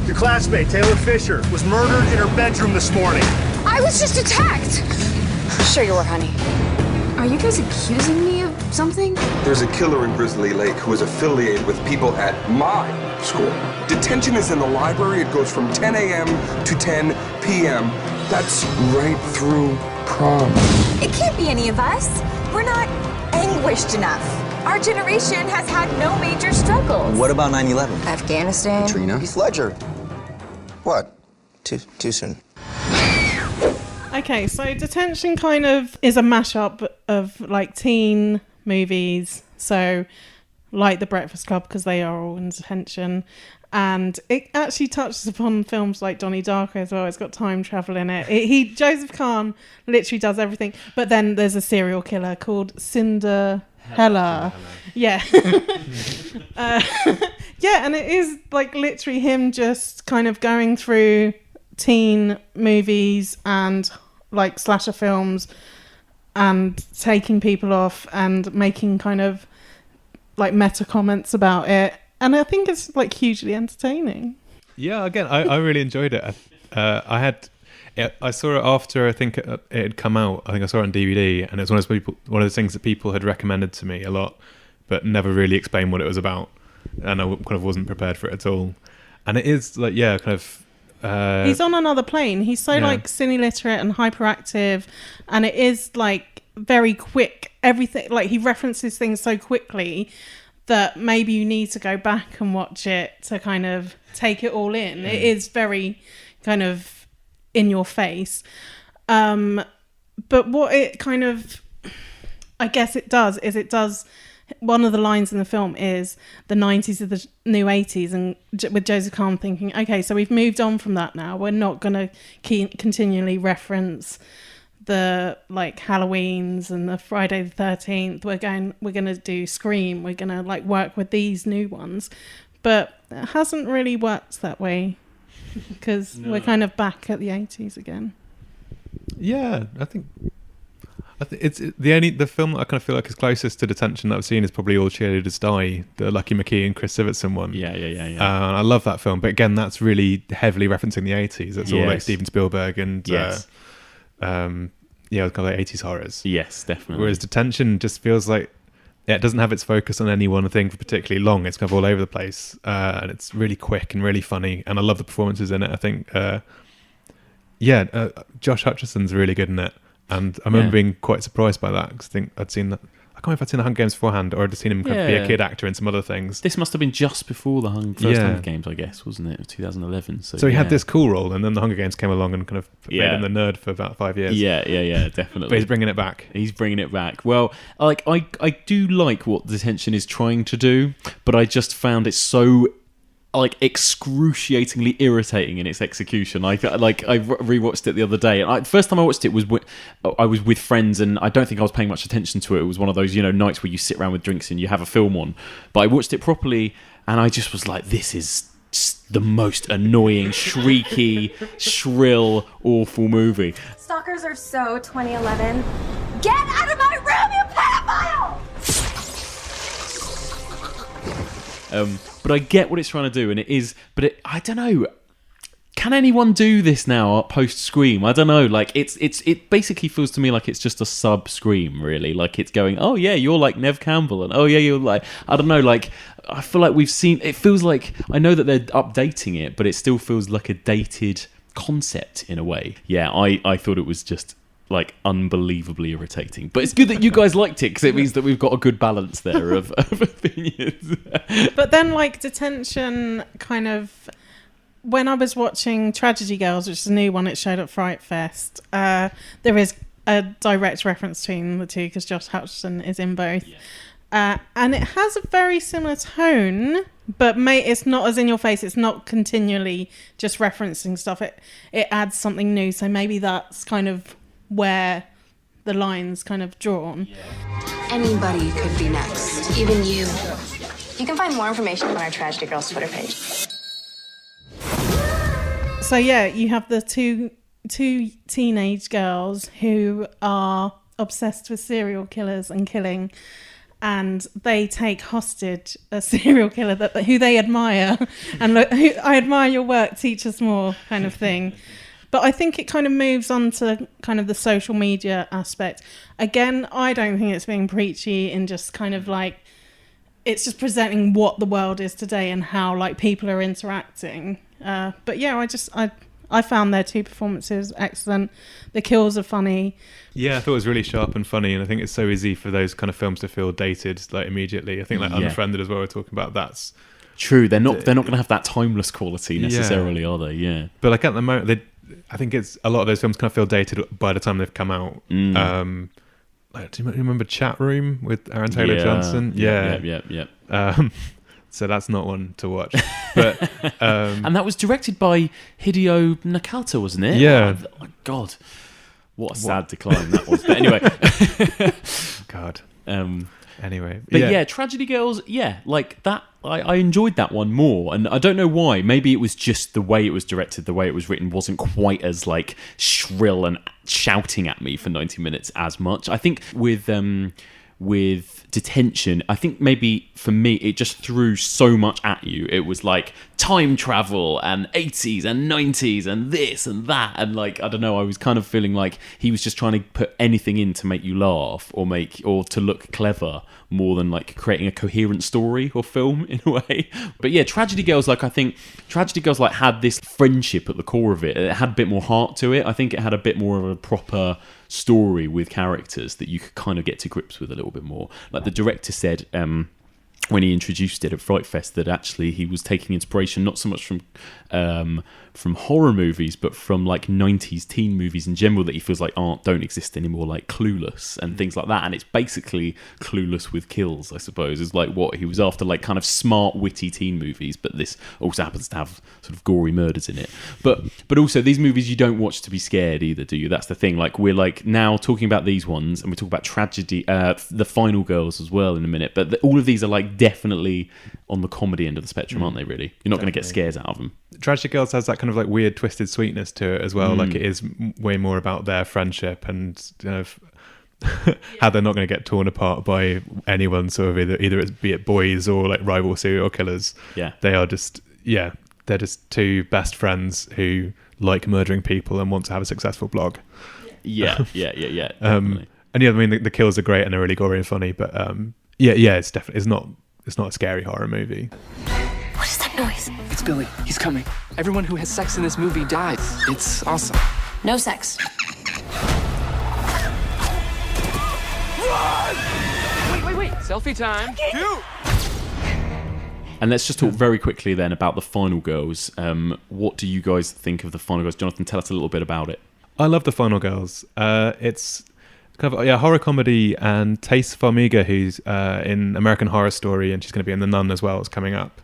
Your classmate, Taylor Fisher, was murdered in her bedroom this morning. I was just attacked. Sure you were, honey. Are you guys accusing me of something? There's a killer in Grizzly Lake who is affiliated with people at my school. Detention is in the library. It goes from 10 a.m. to 10 p.m. That's right through prom. It can't be any of us. We're not anguished enough. Our generation has had no major struggles. What about 9/11? Afghanistan. Katrina. Heath Ledger. What? Too soon. Okay, so Detention kind of is a mashup of like teen movies, so like The Breakfast Club, because they are all in detention, and it actually touches upon films like Donnie Darko as well. It's got time travel in it. Joseph Kahn literally does everything, but then there's a serial killer called Cinderella. Yeah. Yeah, and it is like literally him just kind of going through teen movies and like slasher films and taking people off and making kind of like meta comments about it. And I think it's like hugely entertaining. Yeah, again, I really enjoyed it. I saw it after I think it had come out. I think I saw it on DVD, and it was one of those things that people had recommended to me a lot, but never really explained what it was about, and I kind of wasn't prepared for it at all. And it is like, yeah, kind of. He's on another plane. He's so like cine literate and hyperactive, and it is like very quick. Everything, like he references things so quickly that maybe you need to go back and watch it to kind of take it all in. It is very kind of in your face. But what it kind of, I guess it does, is it does, one of the lines in the film is the 90s are the new 80s, and with Joseph Kahn thinking, okay, so we've moved on from that now. We're not going to continually reference the like Halloweens and the Friday the 13th. We're going to do Scream. We're going to like work with these new ones. But it hasn't really worked that way because we're kind of back at the 80s again. Yeah, I think it's the film that I kind of feel like is closest to Detention that I've seen is probably All Cheerleaders Die, the Lucky McKee and Chris Sivertson one. Yeah. I love that film, but again, that's really heavily referencing the 80s. It's all like Steven Spielberg and kind of like 80s horrors. Yes, definitely. Whereas Detention just feels like it doesn't have its focus on any one thing for particularly long. It's kind of all over the place, and it's really quick and really funny. And I love the performances in it. I think, Josh Hutcherson's really good in it. And I remember being quite surprised by that because I think I'd seen that. I can't remember if I'd seen the Hunger Games beforehand or I'd seen him kind of be a kid actor in some other things. This must have been just before the first Hunger Games, I guess, wasn't it? It was 2011. So he had this cool role, and then the Hunger Games came along and kind of made him the nerd for about 5 years. Yeah, definitely. But he's bringing it back. Well, like I do like what Detention is trying to do, but I just found it so like excruciatingly irritating in its execution. I rewatched it the other day, and first time I watched it was I was with friends, and I don't think I was paying much attention to it. It was one of those nights where you sit around with drinks and you have a film on. But I watched it properly, and I just was like, this is just the most annoying, shrieky, shrill, awful movie. Stalkers are so 2011. Get out of my room, you pedophile! But I get what it's trying to do, and it is. But I don't know. can anyone do this now post Scream? I don't know. Like it basically feels to me like it's just a sub Scream, really. Like it's going, oh yeah, you're like Nev Campbell, and oh yeah, you're like, I don't know. Like I feel like we've seen. It feels like, I know that they're updating it, but it still feels like a dated concept in a way. Yeah, I thought it was just like unbelievably irritating, but it's good that you guys liked it because it means that we've got a good balance there of opinions. But then, like, Detention kind of, when I was watching Tragedy Girls, which is a new one, it showed at Fright Fest, there is a direct reference between the two because Josh Hutcherson is in both. And it has a very similar tone, but it's not as in your face. It's not continually just referencing stuff. It adds something new. So maybe that's kind of where the line's kind of drawn. Anybody could be next, even you. You can find more information on our Tragedy Girls Twitter page. So yeah, you have the two teenage girls who are obsessed with serial killers and killing, and they take hostage a serial killer who they admire, and look, I admire your work, teach us more, kind of thing. But I think it kind of moves on to kind of the social media aspect. Again, I don't think it's being preachy in just kind of like, it's just presenting what the world is today and how like people are interacting. But yeah, I found their two performances excellent. The kills are funny. Yeah, I thought it was really sharp and funny, and I think it's so easy for those kind of films to feel dated like immediately. I think like Unfriended as well, we're talking about, that's true. They're not going to have that timeless quality necessarily, are they? Yeah. But like at the moment, I think it's a lot of those films kind of feel dated by the time they've come out. Like, do you remember Chat Room with Aaron Taylor Johnson? Yeah. So that's not one to watch. But and that was directed by Hideo Nakata, wasn't it? Yeah. Oh, God, what a sad decline that was. But anyway, God. Anyway, but yeah, Tragedy Girls, like that. I enjoyed that one more, and I don't know why. Maybe it was just the way it was directed, the way it was written wasn't quite as like shrill and shouting at me for 90 minutes as much. I think with Detention, I think maybe for me it just threw so much at you. It was like time travel and 80s and 90s and this and that, and like, I don't know, I was kind of feeling like he was just trying to put anything in to make you laugh or to look clever more than like creating a coherent story or film in a way. But yeah, Tragedy Girls, like I think Tragedy Girls like had this friendship at the core of it. It had a bit more heart to it. I think it had a bit more of a proper story with characters that you could kind of get to grips with a little bit more. Like the director said when he introduced it at Fright Fest that actually he was taking inspiration not so much from horror movies but from like 90s teen movies in general that he feels like don't exist anymore, like Clueless and things like that. And it's basically Clueless with kills, I suppose, is like what he was after, like kind of smart witty teen movies, but this also happens to have sort of gory murders in it. But also these movies you don't watch to be scared either, do you? That's the thing. Like we're like now talking about these ones and we talk about Tragedy, The Final Girls as well in a minute, but all of these are like definitely on the comedy end of the spectrum, aren't they, really? You're not going to get scares out of them. Tragedy Girls has that kind of like weird twisted sweetness to it as well. Like it is way more about their friendship and kind of how they're not going to get torn apart by anyone, sort of either be it boys or like rival serial killers. Yeah, they are just they're just two best friends who like murdering people and want to have a successful blog. Yeah. And yeah, I mean the kills are great and they're really gory and funny, but it's definitely it's not a scary horror movie. What is that noise? It's Billy. He's coming. Everyone who has sex in this movie dies. It's awesome. No sex. Wait. Selfie time. And let's just talk very quickly then about The Final Girls. What do you guys think of The Final Girls? Jonathan, tell us a little bit about it. I love The Final Girls. It's kind of horror comedy, and Tace Farmiga, who's in American Horror Story, and she's going to be in The Nun as well, is coming up.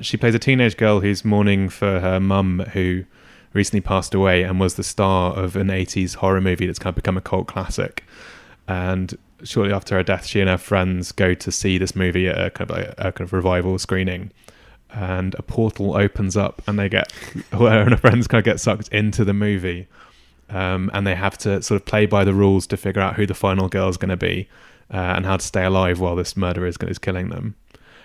She plays a teenage girl who's mourning for her mum who recently passed away and was the star of an 80s horror movie that's kind of become a cult classic. And shortly after her death, she and her friends go to see this movie at a kind of revival screening. And a portal opens up and her and her friends kind of get sucked into the movie. And they have to sort of play by the rules to figure out who the final girl is going to be and how to stay alive while this murderer is killing them.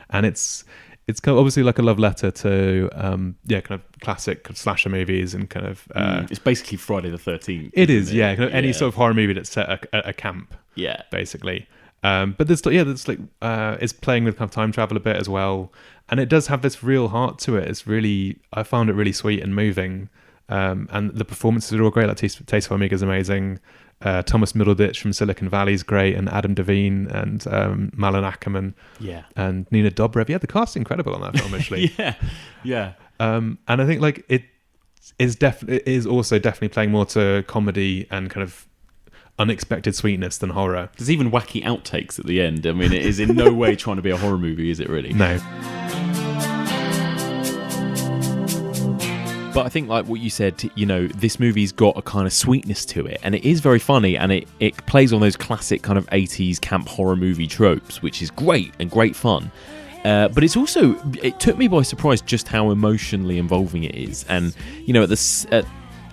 And it's it's kind of obviously like a love letter to kind of classic slasher movies and kind of it's basically Friday the 13th. It is, yeah, kind of any sort of horror movie that's set at a camp, basically. But there's like it's playing with kind of time travel a bit as well, and it does have this real heart to it. I found it really sweet and moving, and the performances are all great. Like Taste of Amiga is amazing. Thomas Middleditch from Silicon Valley is great, and Adam Devine and Malin Ackerman, and Nina Dobrev. Yeah, the cast's incredible on that film, actually. And I think like it is also definitely playing more to comedy and kind of unexpected sweetness than horror. There's even wacky outtakes at the end. I mean, it is in no way trying to be a horror movie, is it really? No. But I think, like what you said, this movie's got a kind of sweetness to it, and it is very funny, and it plays on those classic kind of 80s camp horror movie tropes, which is great and great fun. But it took me by surprise just how emotionally involving it is. And,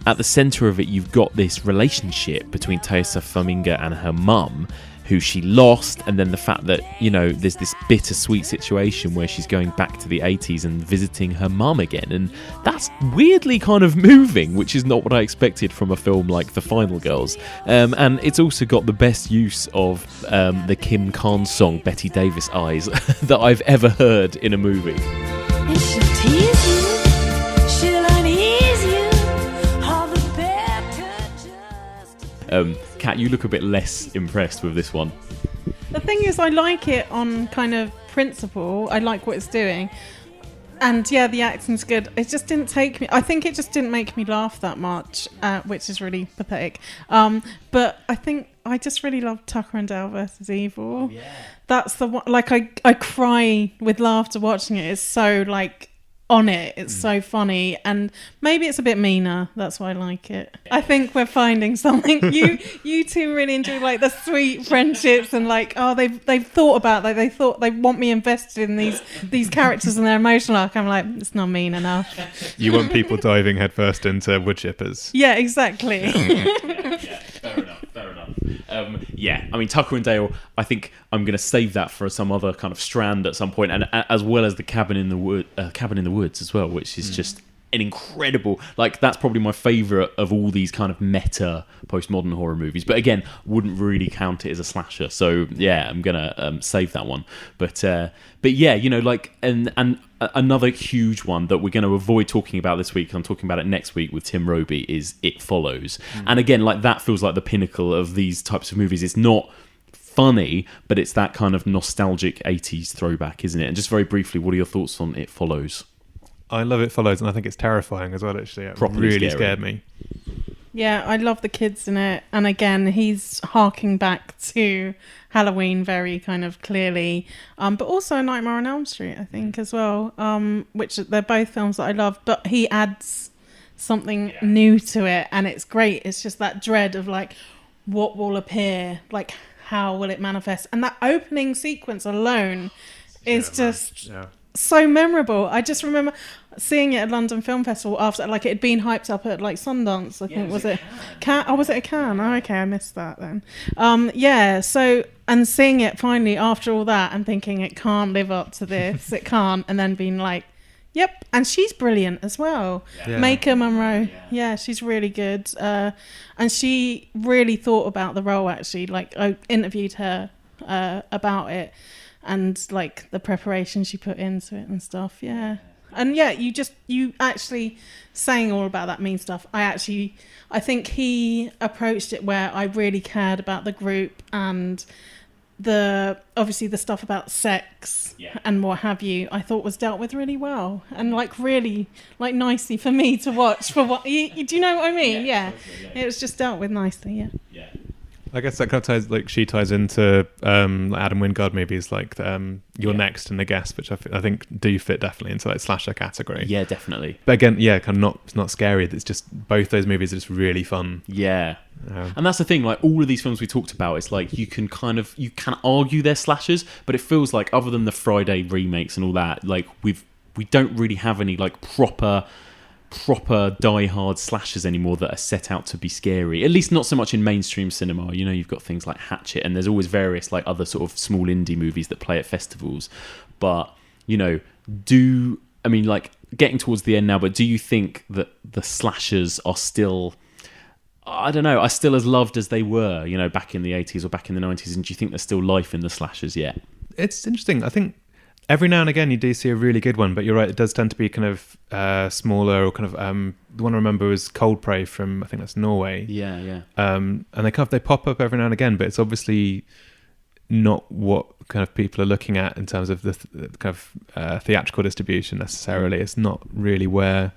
at the centre of it, you've got this relationship between Taissa Farmiga and her mum, who she lost, and then the fact that, there's this bittersweet situation where she's going back to the 80s and visiting her mum again. And that's weirdly kind of moving, which is not what I expected from a film like The Final Girls. And it's also got the best use of the Kim Carnes song, Betty Davis Eyes, that I've ever heard in a movie. And she'll tease you, she'll unease you, all the better just... Kat, you look a bit less impressed with this one. The thing is, I like it on kind of principle. I like what it's doing. And yeah, the acting's good. It just didn't take me... I think it just didn't make me laugh that much, which is really pathetic. But I think I just really love Tucker and Dale versus Evil. Yeah. That's the one... Like, I cry with laughter watching it. It's so, like... on it. It's so funny, and maybe it's a bit meaner. That's why I like it. I think we're finding something. You two really enjoy like the sweet friendships, and like they've thought about they thought they want me invested in these characters and their emotional arc. I'm like, it's not mean enough. You want people diving headfirst into wood chippers. Yeah, exactly. Fair enough. I mean, Tucker and Dale, I think I'm going to save that for some other kind of strand at some point, and as well as the Cabin in the Woods as well, which is just an incredible, like, that's probably my favourite of all these kind of meta postmodern horror movies, but again, wouldn't really count it as a slasher, so yeah, I'm gonna save that one. But yeah, and another huge one that we're going to avoid talking about this week, I'm talking about it next week with Tim Roby, is It Follows. And again, like, that feels like the pinnacle of these types of movies. It's not funny, but it's that kind of nostalgic 80s throwback, isn't it? And just very briefly, what are your thoughts on It Follows? I love It Follows, and I think it's terrifying as well, actually. It Properly really scary. scared me. Yeah, I love the kids in it. And again, he's harking back to Halloween very kind of clearly. But also A Nightmare on Elm Street, I think, as well. Which they're both films that I love. But he adds something new to it. And it's great. It's just that dread of, like, what will appear? Like, how will it manifest? And that opening sequence alone is just... so memorable. I just remember seeing it at London Film Festival after, like, it had been hyped up at like Sundance, I think. Was it Cannes? Oh, was it a Cannes? Oh, okay, I missed that then. So, and seeing it finally after all that and thinking it can't live up to this, it can't, and then being like, yep, and she's brilliant as well. Maika Monroe, she's really good, and she really thought about the role, actually. Like, I interviewed her about it, and like the preparation she put into it and stuff. And you actually saying all about that mean stuff, I think he approached it where I really cared about the group and obviously the stuff about sex and what have you, I thought was dealt with really well and like really like nicely for me to watch. For what do you know what I mean? It was just dealt with nicely. I guess that kind of she ties into Adam Wingard movies like You're Next and The Guest, which I think do fit definitely into like slasher category. Yeah, definitely. But again, kind of not scary. It's just both those movies are just really fun. Yeah. And that's the thing, like all of these films we talked about, it's like you can argue they're slashers, but it feels like other than the Friday remakes and all that, like we don't really have any like proper die-hard slashers anymore that are set out to be scary, at least not so much in mainstream cinema. You've got things like Hatchet, and there's always various like other sort of small indie movies that play at festivals, but getting towards the end now, but do you think that the slashers are still, I don't know, are still as loved as they were, back in the 80s or back in the 90s? And do you think there's still life in the slashers yet? It's interesting. I think every now and again you do see a really good one, but you're right, it does tend to be kind of smaller, or kind of the one I remember was Cold Prey from, I think that's Norway. Yeah. And they pop up every now and again, but it's obviously not what kind of people are looking at in terms of the kind of theatrical distribution necessarily. It's not really where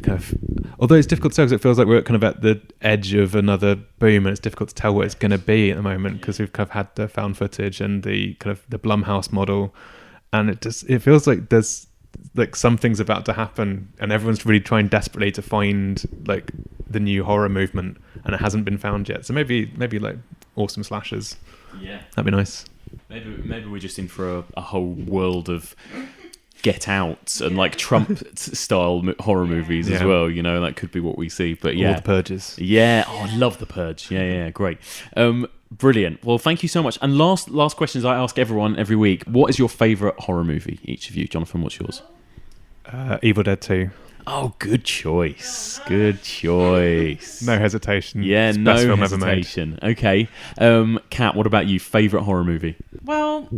kind of, although it's difficult to tell because it feels like we're kind of at the edge of another boom, and it's difficult to tell what it's going to be at the moment because we've kind of had the found footage and the kind of the Blumhouse model, and it feels like there's like something's about to happen, and everyone's really trying desperately to find like the new horror movement, and it hasn't been found yet. So maybe like awesome slashers. Yeah, that'd be nice. Maybe we're just in for a whole world of Get Out and like Trump style horror movies as well. That could be what we see. But yeah, all the Purges. Yeah, I love the Purge. Yeah, great. Brilliant. Well, thank you so much. And last questions I ask everyone every week. What is your favourite horror movie? Each of you, Jonathan. What's yours? Evil Dead 2. Oh, good choice. Good choice. No hesitation. Yeah, it's no best film hesitation. Ever made. Okay. Kat, what about you? Favourite horror movie? Well,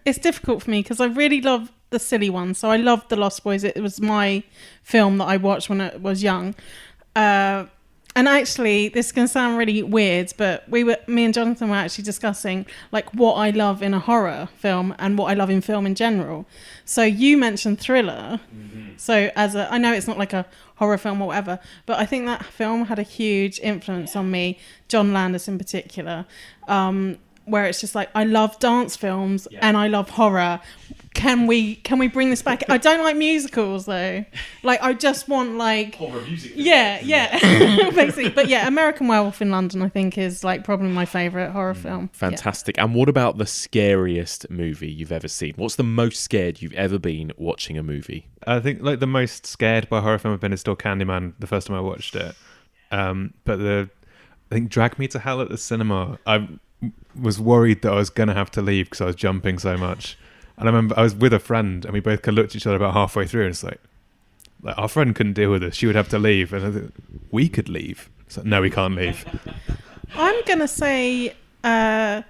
it's difficult for me because I really love the silly ones. So I loved The Lost Boys. It was my film that I watched when I was young. And actually, this is going to sound really weird, but me and Jonathan were actually discussing like what I love in a horror film and what I love in film in general. So you mentioned Thriller. Mm-hmm. So I know it's not like a horror film or whatever, but I think that film had a huge influence on me, John Landis in particular, where it's just like, I love dance films and I love horror. Can we bring this back? I don't like musicals though. Like I just want like horror music. Yeah. Basically. But yeah, American Werewolf in London I think is like probably my favourite horror film. Fantastic. Yeah. And what about the scariest movie you've ever seen? What's the most scared you've ever been watching a movie? I think like the most scared by a horror film I've been is still Candyman the first time I watched it. But I think Drag Me to Hell at the cinema, I was worried that I was going to have to leave because I was jumping so much. And I remember I was with a friend and we both kind of looked at each other about halfway through and it's like our friend couldn't deal with this. She would have to leave. And I thought, we could leave. It's like, no, we can't leave. I'm going to say the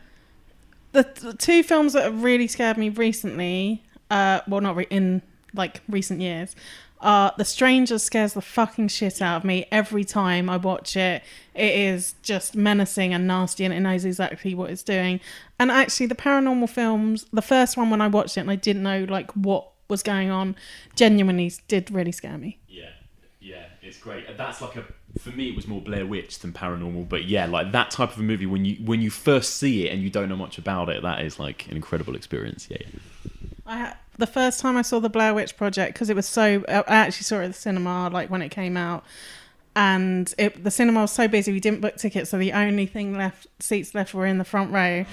two films that have really scared me recently, in like recent years, The Stranger scares the fucking shit out of me every time I watch it. It is just menacing and nasty and it knows exactly what it's doing. And actually the paranormal films, the first one when I watched it and I didn't know like what was going on, genuinely did really scare me. Yeah, it's great. That's like for me it was more Blair Witch than paranormal, but yeah, like that type of a movie when you first see it and you don't know much about it, that is like an incredible experience. Yeah. The first time I saw the Blair Witch Project, because I actually saw it at the cinema like when it came out, and the cinema was so busy we didn't book tickets, so the only seats left were in the front row,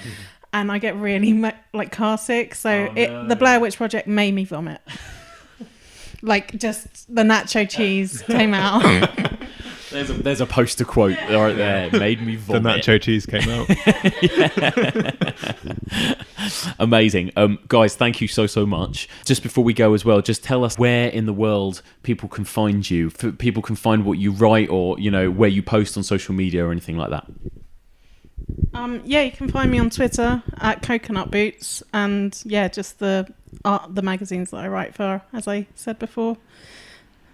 and I get really like car sick, so the Blair Witch Project made me vomit. Like just the nacho cheese came out. There's a poster quote right there. Made me vomit. The nacho cheese came out. Amazing. Guys, thank you so much. Just before we go as well, just tell us where in the world people can find you. People can find what you write or, where you post on social media or anything like that. You can find me on Twitter at Coconut Boots, and just the magazines that I write for, as I said before.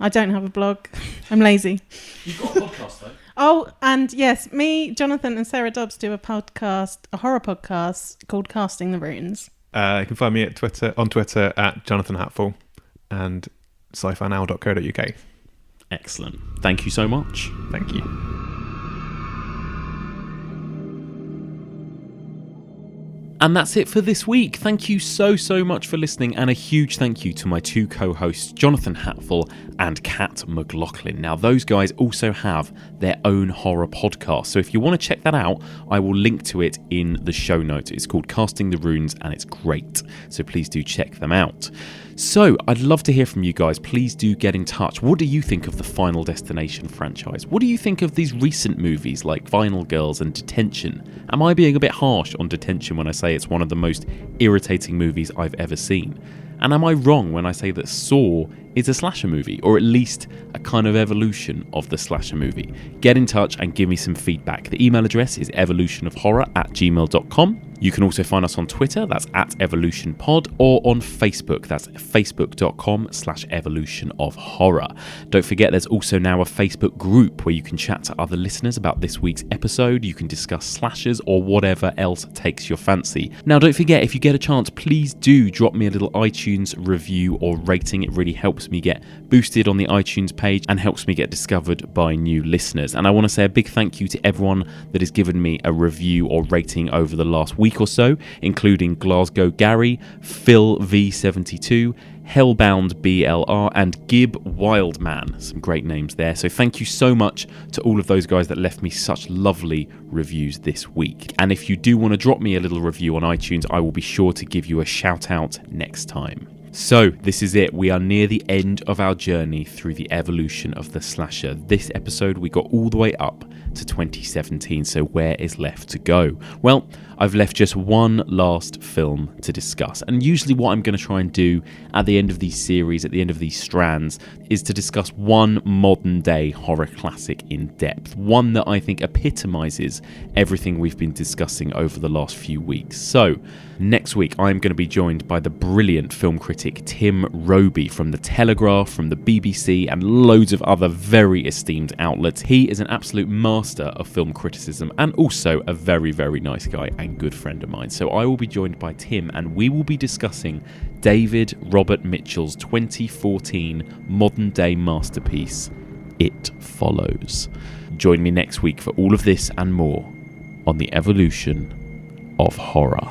I don't have a blog. I'm lazy. You've got a podcast though. Oh, and yes, me, Jonathan and Sarah Dobbs do a horror podcast called Casting the Runes. You can find me on Twitter at Jonathan Hatfull and sci-fi-now.co.uk. Excellent. Thank you so much. Thank you. And that's it for this week. Thank you so much for listening, and a huge thank you to my two co-hosts, Jonathan Hatfull and Kat McLaughlin. Now, those guys also have their own horror podcast, so if you want to check that out, I will link to it in the show notes. It's called Casting the Runes, and it's great, so please do check them out. So, I'd love to hear from you guys. Please do get in touch. What do you think of the Final Destination franchise? What do you think of these recent movies like Vinyl Girls and Detention? Am I being a bit harsh on Detention when I say it's one of the most irritating movies I've ever seen? And am I wrong when I say that Saw is a slasher movie, or at least a kind of evolution of the slasher movie? Get in touch and give me some feedback. The email address is evolutionofhorror@gmail.com. You can also find us on Twitter, that's @evolutionpod, or on Facebook, that's facebook.com/evolutionofhorror. Don't forget there's also now a Facebook group where you can chat to other listeners about this week's episode, you can discuss slashers or whatever else takes your fancy. Now don't forget, if you get a chance, please do drop me a little iTunes review or rating. It really helps me get boosted on the iTunes page and helps me get discovered by new listeners. And I want to say a big thank you to everyone that has given me a review or rating over the last week or so, including Glasgow Gary, Phil V72, Hellbound BLR, and Gib Wildman. Some great names there. So thank you so much to all of those guys that left me such lovely reviews this week. And if you do want to drop me a little review on iTunes, I will be sure to give you a shout out next time. So, this is it. We are near the end of our journey through the evolution of the slasher. This episode, we got all the way up to 2017, so where is left to go? Well, I've left just one last film to discuss, and usually what I'm going to try and do at the end of these series, at the end of these strands, is to discuss one modern day horror classic in depth, one that I think epitomises everything we've been discussing over the last few weeks. So, next week I'm going to be joined by the brilliant film critic Tim Roby from The Telegraph, from the BBC, and loads of other very esteemed outlets. He is an absolute master of film criticism and also a very, very nice guy and good friend of mine. So I will be joined by Tim and we will be discussing David Robert Mitchell's 2014 modern day masterpiece, It Follows. Join me next week for all of this and more on the evolution of horror.